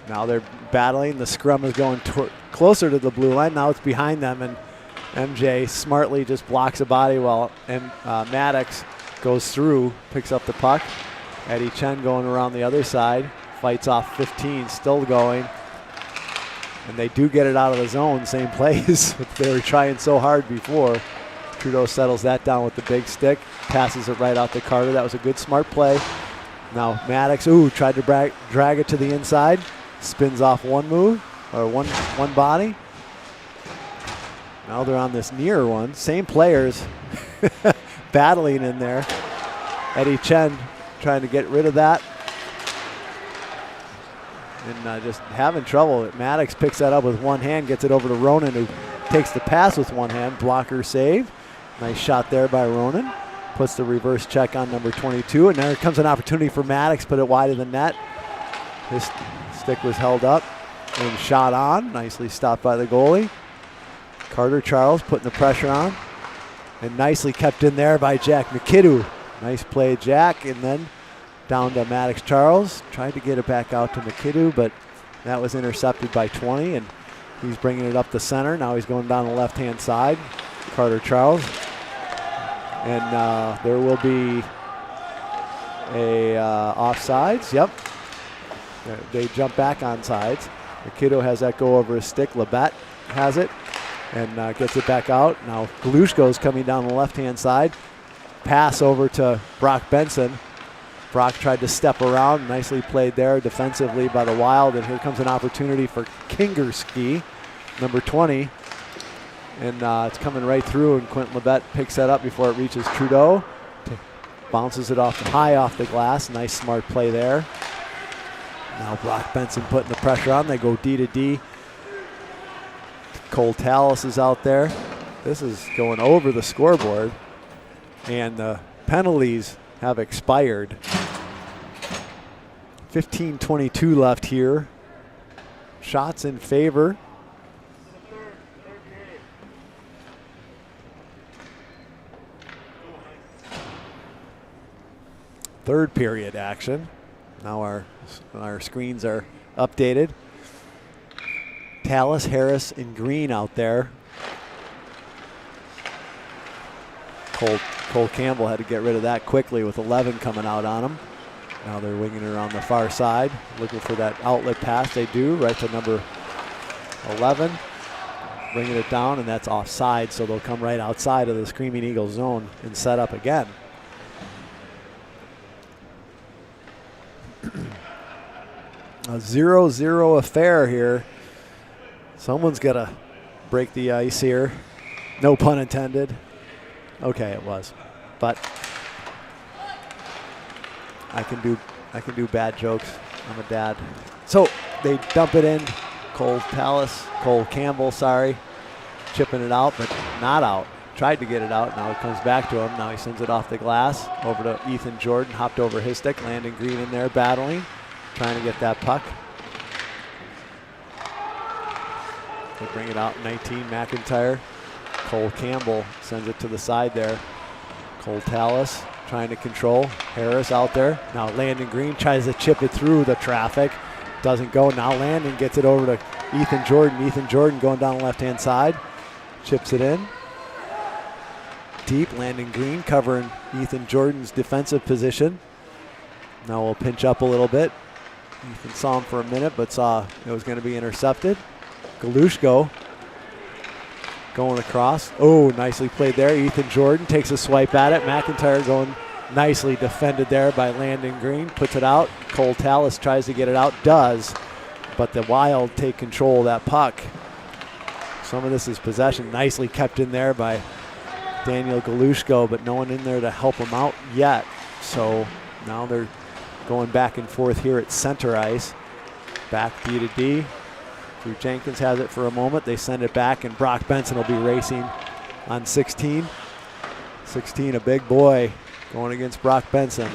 Now they're battling. The scrum is going closer to the blue line. Now it's behind them, and MJ smartly just blocks a body while Maddox goes through, picks up the puck. Eddie Chen going around the other side. Fights off 15, still going. And they do get it out of the zone, same place. They were trying so hard before. Trudeau settles that down with the big stick. Passes it right out to Carter. That was a good, smart play. Now Maddox, tried to drag it to the inside. Spins off one move, or one body. Now they're on this near one. Same players battling in there. Eddie Chen trying to get rid of that. And just having trouble. Maddox picks that up with one hand, gets it over to Ronan, who takes the pass with one hand. Blocker save. Nice shot there by Ronan. Puts the reverse check on number 22, and there comes an opportunity for Maddox, put it wide of the net. His stick was held up and shot on. Nicely stopped by the goalie. Carter Charles putting the pressure on, and nicely kept in there by Jack McKidoo. Nice play, Jack, and then down to Maddox Charles. Tried to get it back out to McKidoo, but that was intercepted by 20, and he's bringing it up the center. Now he's going down the left-hand side. Carter Charles. And there will be a offsides. Yep. They jump back on sides. McKidoo has that go over his stick. Labatt has it and gets it back out. Now Galushko's coming down the left-hand side. Pass over to Brock Benson. Brock tried to step around. Nicely played there defensively by the Wild. And here comes an opportunity for Kingerski, number 20. And it's coming right through, and Quentin Labatt picks that up before it reaches Trudeau. Bounces it high off the glass. Nice, smart play there. Now Brock Benson putting the pressure on. They go D to D. Cole Tallis is out there. This is going over the scoreboard, and the penalties have expired. 15:22 left here. Shots in favor. Third period action. Now our screens are updated. Tallis, Harris, and Green out there. Cole Campbell had to get rid of that quickly with 11 coming out on him. Now they're winging it around the far side, looking for that outlet pass. They do, right to number 11. Bringing it down, and that's offside, so they'll come right outside of the Screaming Eagle zone and set up again. A 0-0 affair here. Someone's got to break the ice here. No pun intended. Okay, it was. But I can do bad jokes. I'm a dad. So they dump it in. Cole Campbell, chipping it out, but not out. Tried to get it out. Now it comes back to him. Now he sends it off the glass over to Ethan Jordan. Hopped over his stick. Landon Green in there battling, trying to get that puck. They bring it out. 19, McIntyre. Cole Campbell sends it to the side there. Cole Tallis trying to control. Harris out there. Now Landon Green tries to chip it through the traffic. Doesn't go. Now Landon gets it over to Ethan Jordan. Ethan Jordan going down the left-hand side. Chips it in. Deep. Landon Green covering Ethan Jordan's defensive position. Now we'll pinch up a little bit. Ethan saw him for a minute, but saw it was going to be intercepted. Galushko going across. Oh, nicely played there. Ethan Jordan takes a swipe at it. McIntyre going nicely defended there by Landon Green. Puts it out. Cole Tallis tries to get it out. Does. But the Wild take control of that puck. Some of this is possession. Nicely kept in there by Daniel Galushko, but no one in there to help him out yet. So now they're going back and forth here at center ice. Back B to D. Drew Jenkins has it for a moment. They send it back, and Brock Benson will be racing on 16. 16, a big boy going against Brock Benson.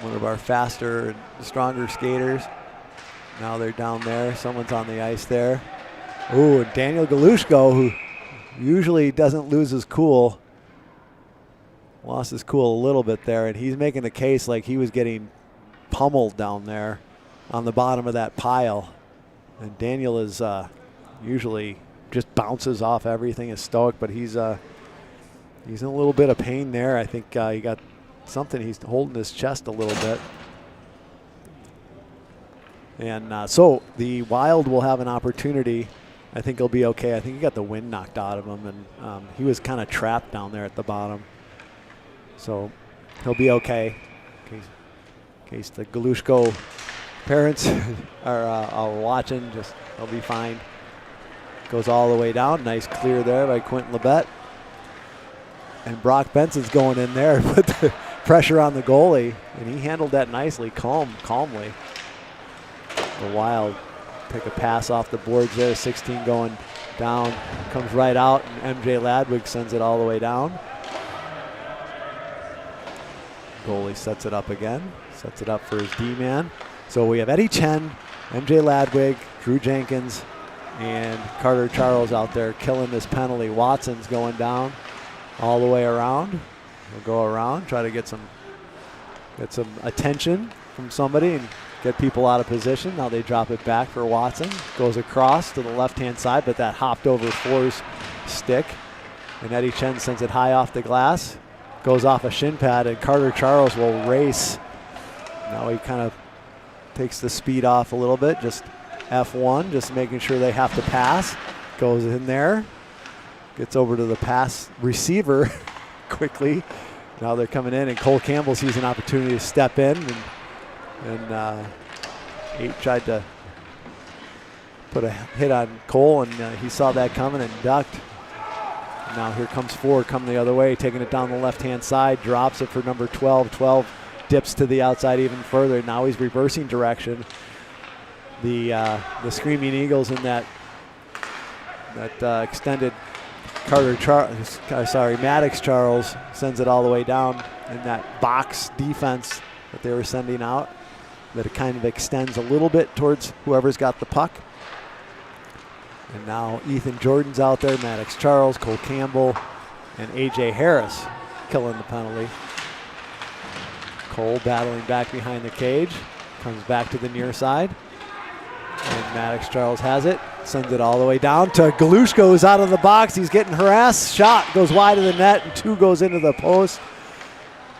One of our faster and stronger skaters. Now they're down there. Someone's on the ice there. Ooh, and Daniel Galushko, who usually doesn't lose his cool, lost his cool a little bit there, and he's making the case like he was getting pummeled down there on the bottom of that pile. And Daniel is usually just bounces off everything, is stoic, but he's in a little bit of pain there. I think he got something, he's holding his chest a little bit. And so the Wild will have an opportunity. I think he'll be okay. I think he got the wind knocked out of him, and he was kind of trapped down there at the bottom. So he'll be okay. In case the Galushko parents are watching, just they'll be fine. Goes all the way down. Nice clear there by Quentin Labette. And Brock Benson's going in there, put the pressure on the goalie, and he handled that nicely, calmly. The Wild pick a pass off the boards there. 16 going down, comes right out, and MJ Ladwig sends it all the way down. Goalie sets it up again, sets it up for his D-man. So we have Eddie Chen, MJ Ladwig, Drew Jenkins, and Carter Charles out there killing this penalty. Watson's going down all the way around. We'll go around, try to get some attention from somebody and get people out of position. Now they drop it back for Watson. Goes across to the left-hand side, but that hopped over For's stick. And Eddie Chen sends it high off the glass. Goes off a shin pad, and Carter Charles will race. Now he kind of takes the speed off a little bit, just F1, just making sure they have to pass. Goes in there, gets over to the pass receiver quickly. Now they're coming in, and Cole Campbell sees an opportunity to step in, and 8 tried to put a hit on Cole, and he saw that coming and ducked. Now here comes Ford coming the other way, taking it down the left-hand side, drops it for number 12. 12 dips to the outside even further. Now he's reversing direction. The Screaming Eagles in that extended Maddox Charles sends it all the way down in that box defense that they were sending out. That it kind of extends a little bit towards whoever's got the puck. And now Ethan Jordan's out there, Maddox Charles, Cole Campbell, and A.J. Harris killing the penalty. Cole battling back behind the cage, comes back to the near side. And Maddox Charles has it, sends it all the way down to Galushko, who's out of the box. He's getting harassed. Shot goes wide of the net, and 2 goes into the post.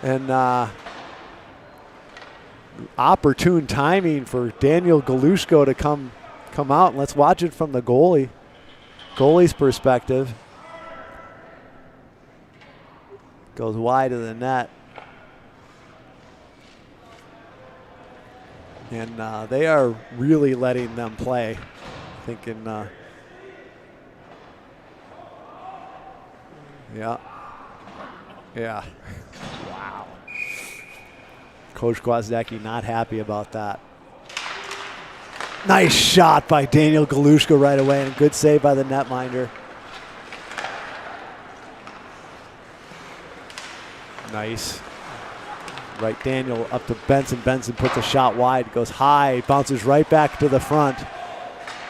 And opportune timing for Daniel Galushko to come out. And let's watch it from the goalie's perspective. Goes wide of the net. And they are really letting them play. Thinking, yeah. Wow. Coach Gwozdecky not happy about that. Nice shot by Daniel Galushko right away, and a good save by the netminder. Nice. Right, Daniel up to Benson. Benson puts a shot wide, goes high, bounces right back to the front.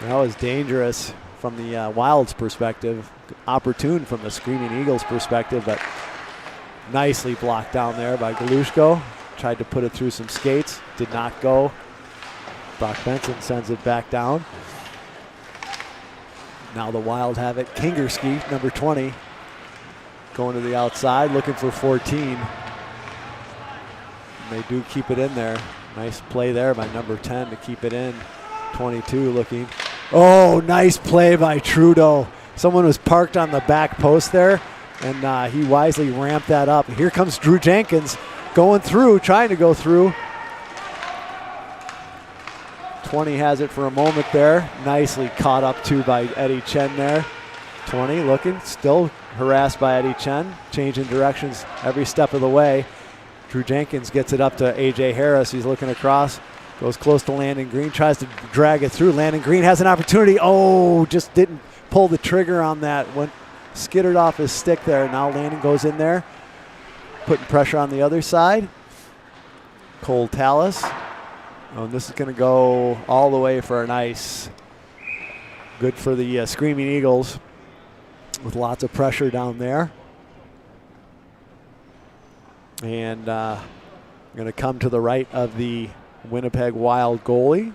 That was dangerous from the Wild's perspective. Opportune from the Screaming Eagles perspective, but nicely blocked down there by Galushko. Tried to put it through some skates, did not go. Brock Benson sends it back down. Now the Wild have it. Kingerski, number 20, going to the outside, looking for 14. And they do keep it in there. Nice play there by number 10 to keep it in. 22 looking. Oh, nice play by Trudeau. Someone was parked on the back post there, and he wisely ramped that up. Here comes Drew Jenkins going through, trying to go through. 20 has it for a moment there. Nicely caught up to by Eddie Chen there. 20, looking, still harassed by Eddie Chen, changing directions every step of the way. Drew Jenkins gets it up to A.J. Harris. He's looking across, goes close to Landon Green, tries to drag it through. Landon Green has an opportunity. Oh, just didn't pull the trigger on that. Went skittered off his stick there. Now Landon goes in there, putting pressure on the other side. Cole Tallis. Oh, and this is going to go all the way for an ice. Good for the Screaming Eagles with lots of pressure down there. And going to come to the right of the Winnipeg Wild goalie.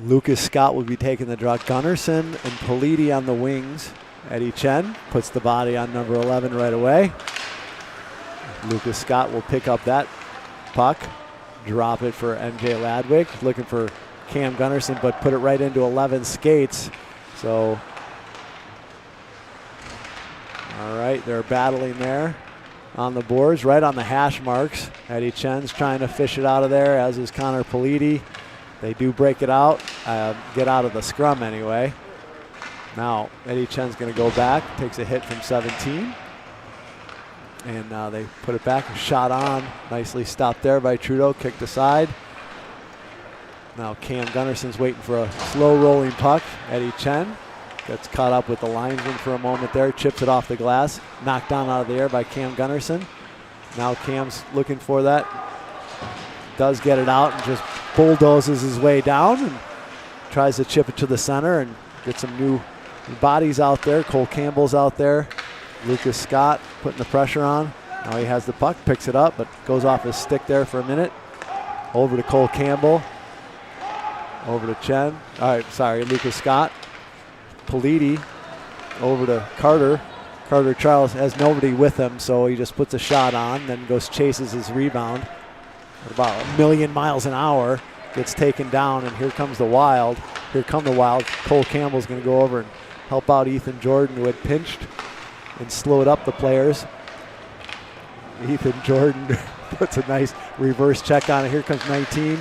Lucas Scott will be taking the draw. Gunnarsson and Politi on the wings. Eddie Chen puts the body on number 11 right away. Lucas Scott will pick up that puck, drop it for MJ Ladwig. Looking for Cam Gunnarsson, but put it right into 11 skates. So, all right, they're battling there on the boards, right on the hash marks. Eddie Chen's trying to fish it out of there, as is Connor Politi. They do break it out, get out of the scrum anyway. Now, Eddie Chen's going to go back, takes a hit from 17. And they put it back, shot on. Nicely stopped there by Trudeau, kicked aside. Now Cam Gunnarsson's waiting for a slow rolling puck. Eddie Chen gets caught up with the linesman for a moment there, chips it off the glass, knocked down out of the air by Cam Gunnarsson. Now Cam's looking for that. Does get it out and just bulldozes his way down and tries to chip it to the center and get some new bodies out there. Cole Campbell's out there. Lucas Scott putting the pressure on. Now he has the puck, picks it up, but goes off his stick there for a minute. Over to Cole Campbell. Over to Chen. All right, sorry, Lucas Scott. Politi over to Carter. Carter Charles has nobody with him, so he just puts a shot on, then goes chases his rebound at about 1,000,000 miles an hour. Gets taken down, and here comes the Wild. Here come the Wild. Cole Campbell's going to go over and help out Ethan Jordan, who had pinched and slowed up the players. Ethan Jordan puts a nice reverse check on it. Here comes 19.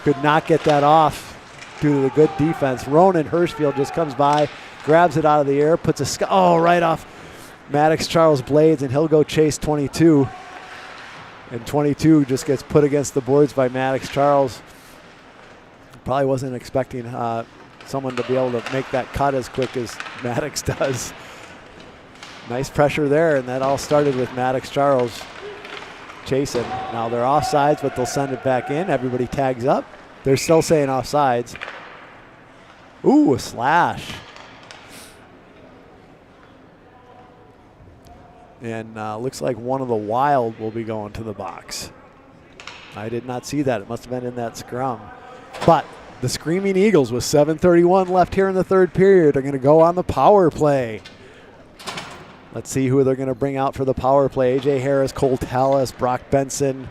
Could not get that off due to the good defense. Ronan Hirschfield just comes by, grabs it out of the air, puts a right off Maddox Charles' blades, and he'll go chase 22. And 22 just gets put against the boards by Maddox Charles. Probably wasn't expecting someone to be able to make that cut as quick as Maddox does. Nice pressure there, and that all started with Maddox Charles chasing. Now they're offsides, but they'll send it back in. Everybody tags up. They're still saying offsides. Ooh, a slash. And looks like one of the Wild will be going to the box. I did not see that. It must have been in that scrum. But the Screaming Eagles, with 7:31 left here in the third period, are going to go on the power play. Let's see who they're going to bring out for the power play. A.J. Harris, Cole Tallis, Brock Benson,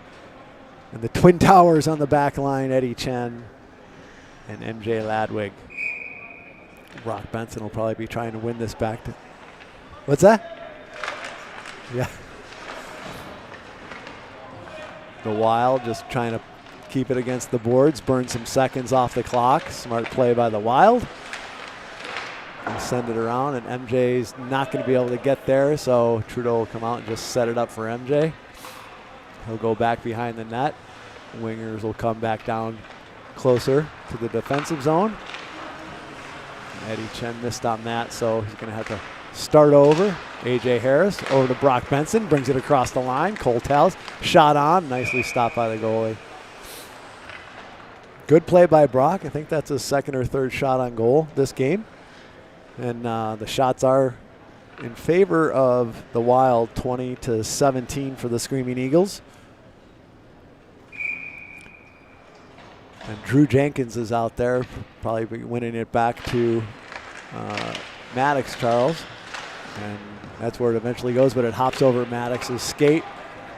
and the Twin Towers on the back line, Eddie Chen and MJ Ladwig. Brock Benson will probably be trying to win this back to... What's that? Yeah. The Wild just trying to keep it against the boards, burn some seconds off the clock. Smart play by the Wild. We'll send it around, and MJ's not going to be able to get there, so Trudeau will come out and just set it up for MJ. He'll go back behind the net. Wingers will come back down closer to the defensive zone. Eddie Chen missed on that, so he's going to have to start over. A.J. Harris over to Brock Benson, brings it across the line. Cole Tallis, shot on, nicely stopped by the goalie. Good play by Brock. I think that's his second or third shot on goal this game. And the shots are in favor of the Wild, 20-17 for the Screaming Eagles. And Drew Jenkins is out there, probably be winning it back to Maddox Charles. And that's where it eventually goes, but it hops over Maddox's skate.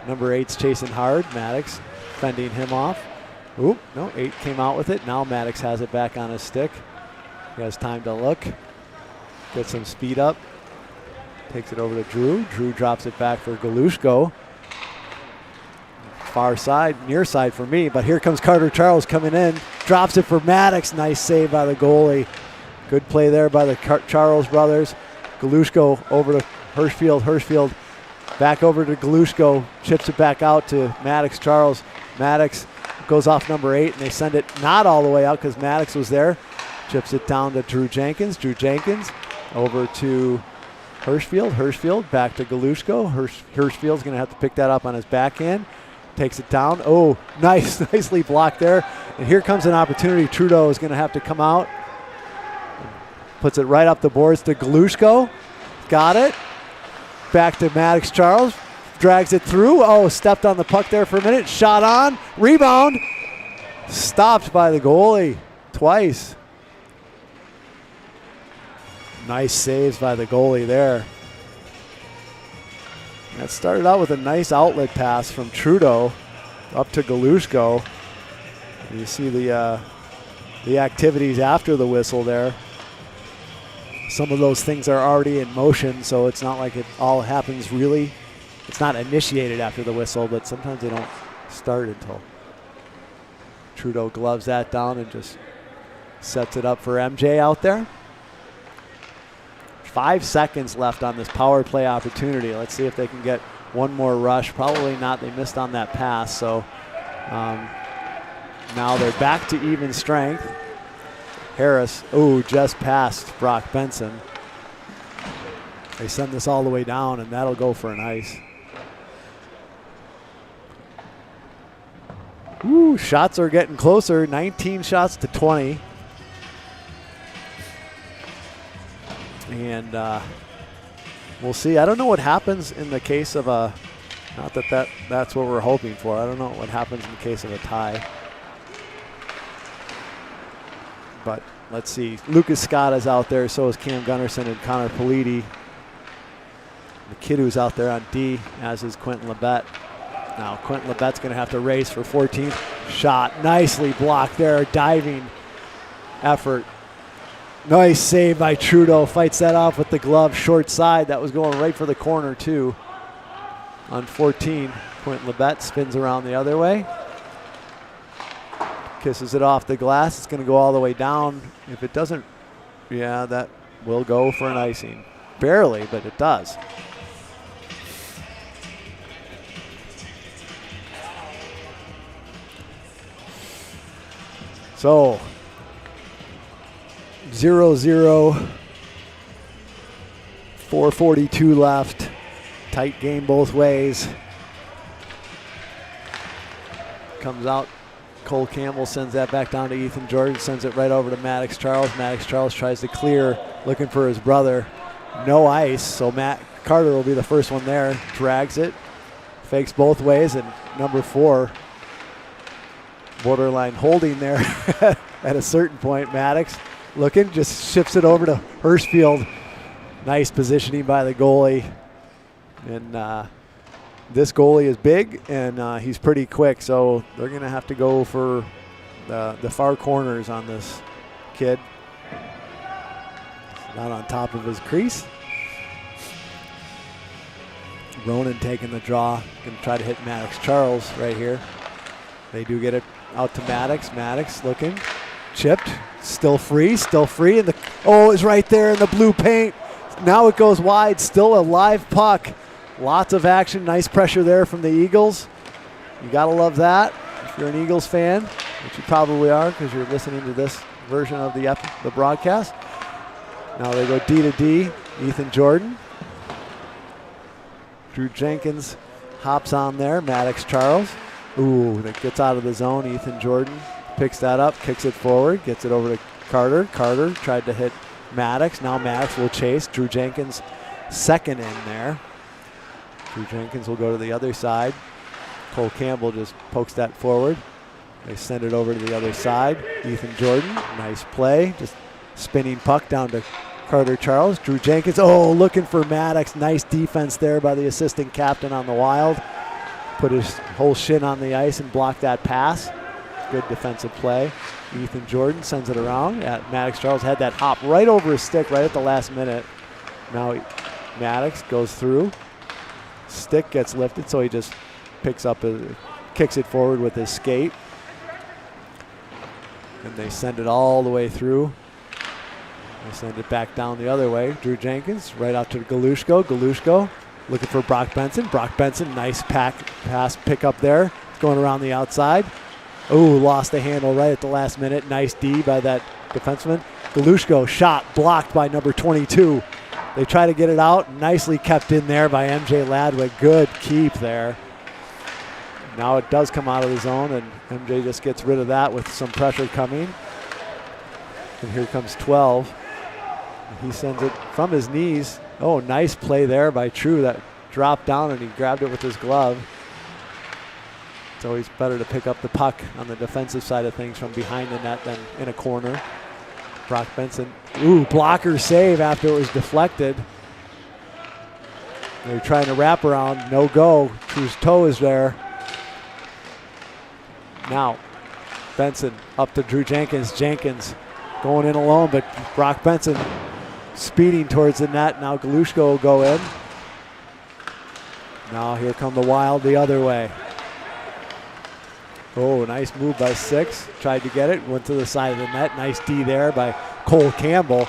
Number 8's chasing hard. Maddox fending him off. Oop, no, 8 came out with it. Now Maddox has it back on his stick. He has time to look. Get some speed up. Takes it over to Drew. Drew drops it back for Galushko. Far side, near side for me, but here comes Carter Charles coming in. drops it for Maddox. Nice save by the goalie. Good play there by the Charles brothers. Galushko over to Hirschfield. Hirschfield back over to Galushko. Chips it back out to Maddox Charles. Maddox goes off number 8, and they send it not all the way out because Maddox was there. Chips it down to Drew Jenkins. Drew Jenkins over to Hirschfield. Hirschfield back to Galushko. Hirschfield's going to have to pick that up on his backhand. Takes it down. Oh, nicely blocked there. And here comes an opportunity. Trudeau is going to have to come out. Puts it right up the boards to Galushko. Got it. Back to Maddox Charles. Drags it through. Oh, stepped on the puck there for a minute. Shot on. Rebound. Stopped by the goalie twice. Nice saves by the goalie there. That started out with a nice outlet pass from Trudeau up to Galushko. You see the activities after the whistle there. Some of those things are already in motion, so it's not like it all happens really. It's not initiated after the whistle, but sometimes they don't start until Trudeau gloves that down and just sets it up for MJ out there. 5 seconds left on this power play opportunity. Let's see if they can get one more rush. Probably not. They missed on that pass. So now they're back to even strength. Harris, just past Brock Benson. They send this all the way down, and that'll go for an ice. Shots are getting closer. 19 shots to 20. And we'll see. I don't know what happens in the case of a, not that's what we're hoping for. I don't know what happens in the case of a tie. But let's see. Lucas Scott is out there. So is Cam Gunnarsson and Connor Politi. The kid who's out there on D, as is Quentin Labette. Now Quentin Labette's going to have to race for 14th shot. Nicely blocked there. Diving effort. Nice save by Trudeau. Fights that off with the glove. Short side. That was going right for the corner, too. On 14, Quentin Labette spins around the other way. Kisses it off the glass. It's going to go all the way down. If it doesn't, that will go for an icing. Barely, but it does. So 0-0, 4:42 left. Tight game both ways. Comes out. Cole Campbell sends that back down to Ethan Jordan, sends it right over to Maddox Charles. Maddox Charles tries to clear, looking for his brother. No ice, so Matt Carter will be the first one there. Drags it, fakes both ways, and number 4, borderline holding there at a certain point. Maddox looking, just shifts it over to Hirschfield. Nice positioning by the goalie. And this goalie is big, and he's pretty quick, so they're going to have to go for the far corners on this kid. Not on top of his crease. Ronan taking the draw. Going to try to hit Maddox Charles right here. They do get it out to Maddox. Maddox looking. Chipped. Still free. And it's right there in the blue paint. Now it goes wide. Still a live puck. Lots of action. Nice pressure there from the Eagles. You got to love that if you're an Eagles fan, which you probably are because you're listening to this version of the broadcast. Now they go D to D. Ethan Jordan. Drew Jenkins hops on there. Maddox Charles. That gets out of the zone. Ethan Jordan picks that up, kicks it forward, gets it over to Carter. Carter tried to hit Maddox. Now Maddox will chase. Drew Jenkins second in there. Drew Jenkins will go to the other side. Cole Campbell just pokes that forward. They send it over to the other side. Ethan Jordan, nice play. Just spinning puck down to Carter Charles. Drew Jenkins, looking for Maddox. Nice defense there by the assistant captain on the Wild. Put his whole shin on the ice and blocked that pass. Good defensive play. Ethan Jordan sends it around. Maddox Charles had that hop right over his stick right at the last minute. Now Maddox goes through. Stick gets lifted, so he just kicks it forward with his skate. And they send it all the way through. They send it back down the other way. Drew Jenkins right out to Galushko. Galushko looking for Brock Benson. Brock Benson, nice pass pick up there. Going around the outside. Oh, lost the handle right at the last minute. Nice D by that defenseman. Galushko shot blocked by number 22. They try to get it out. Nicely kept in there by MJ Ladwig. Good keep there. Now it does come out of the zone, and MJ just gets rid of that with some pressure coming. And here comes 12. He sends it from his knees. Oh, nice play there by True. That dropped down and he grabbed it with his glove. It's always better to pick up the puck on the defensive side of things from behind the net than in a corner. Brock Benson, ooh, blocker save after it was deflected. They're trying to wrap around, no go. True's toe is there. Now, Benson up to Drew Jenkins. Jenkins going in alone, but Brock Benson speeding towards the net. Now Galushko will go in. Now here come the Wild the other way. Oh, nice move by 6. Tried to get it, went to the side of the net. Nice D there by Cole Campbell.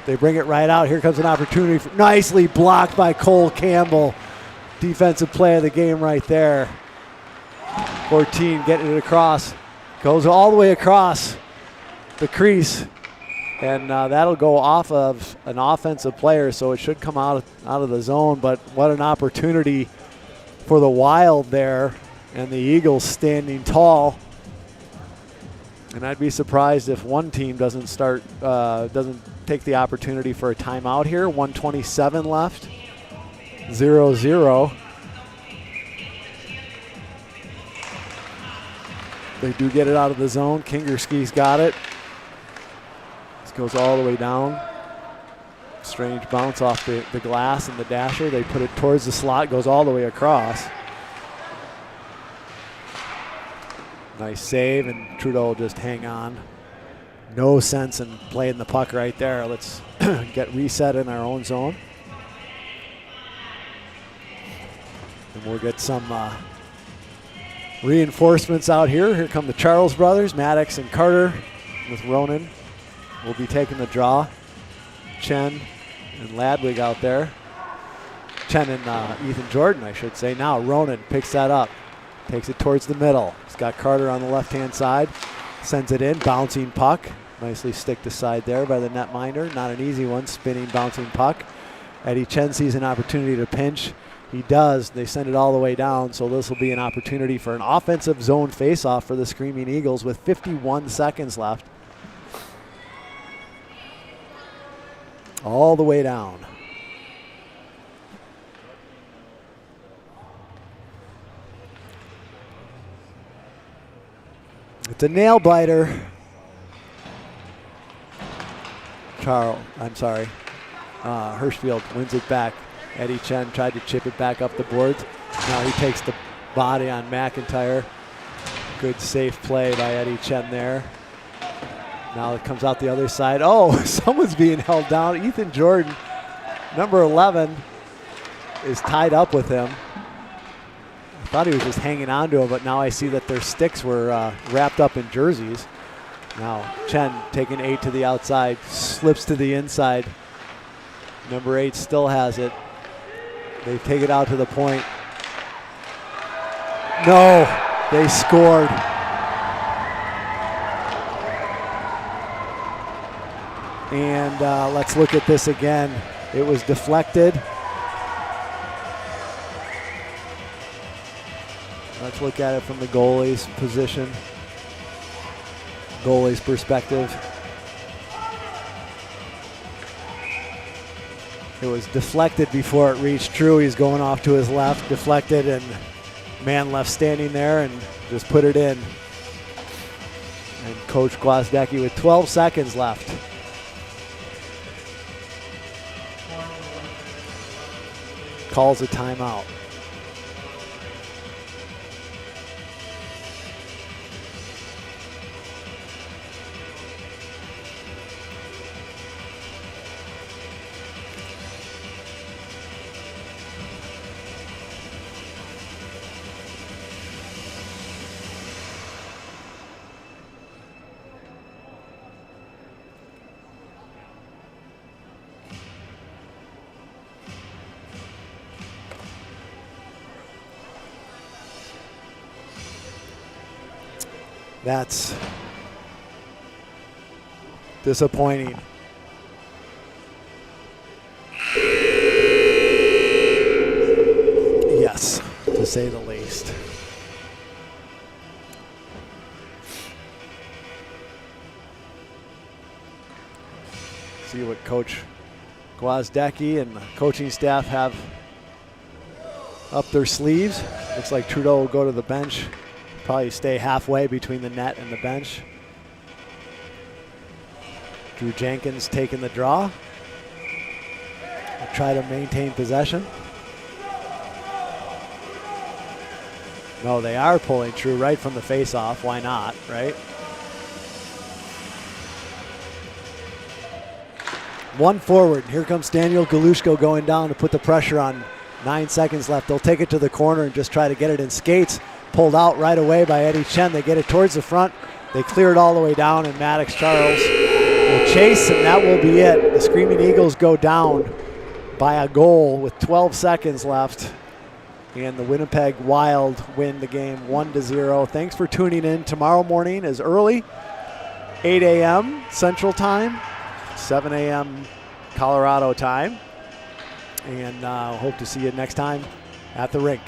They bring it right out. Here comes an opportunity. Nicely blocked by Cole Campbell. Defensive play of the game right there. 14 getting it across. Goes all the way across the crease. And that'll go off of an offensive player, so it should come out of the zone. But what an opportunity for the Wild there. And the Eagles standing tall. And I'd be surprised if one team doesn't take the opportunity for a timeout here. 1:27 left. 0-0. They do get it out of the zone. Kingerski's got it. This goes all the way down. Strange bounce off the glass and the dasher. They put it towards the slot, goes all the way across. Nice save, and Trudeau will just hang on. No sense in playing the puck right there. Let's get reset in our own zone. And we'll get some reinforcements out here. Here come the Charles brothers, Maddox and Carter with Ronan. Will be taking the draw. Chen and Ladwig out there. Chen and Ethan Jordan, I should say. Now Ronan picks that up. Takes it towards the middle. He's got Carter on the left-hand side. Sends it in, bouncing puck. Nicely sticked aside there by the netminder. Not an easy one, spinning, bouncing puck. Eddie Chen sees an opportunity to pinch. He does. They send it all the way down, so this will be an opportunity for an offensive zone faceoff for the Screaming Eagles with 51 seconds left. All the way down. It's a nail biter. Hirschfield wins it back. Eddie Chen tried to chip it back up the boards. Now he takes the body on McIntyre. Good safe play by Eddie Chen there. Now it comes out the other side. Oh, someone's being held down. Ethan Jordan, number 11, is tied up with him. I thought he was just hanging on to him, but now I see that their sticks were wrapped up in jerseys. Now Chen taking 8 to the outside, slips to the inside. Number 8 still has it. They take it out to the point. No, they scored. And let's look at this again. It was deflected. Let's look at it from the goalie's position, goalie's perspective. It was deflected before it reached True. He's going off to his left, deflected, and man left standing there and just put it in. And Coach Gwozdecki with 12 seconds left. Calls a timeout. That's disappointing. Yes, to say the least. See what Coach Gwozdecki and the coaching staff have up their sleeves. Looks like Trudeau will go to the bench, probably stay halfway between the net and the bench. Drew Jenkins taking the draw. We'll try to maintain possession. No, they are pulling True right from the face-off. Why not, right? One forward. Here comes Daniel Galushko going down to put the pressure on. 9 seconds left. They'll take it to the corner and just try to get it in skates. Pulled out right away by Eddie Chen. They get it towards the front. They clear it all the way down, and Maddox Charles will chase, and that will be it. The Screaming Eagles go down by a goal with 12 seconds left. And the Winnipeg Wild win the game 1-0. Thanks for tuning in. Tomorrow morning is early, 8 a.m. Central Time, 7 a.m. Colorado time. And hope to see you next time at the rink.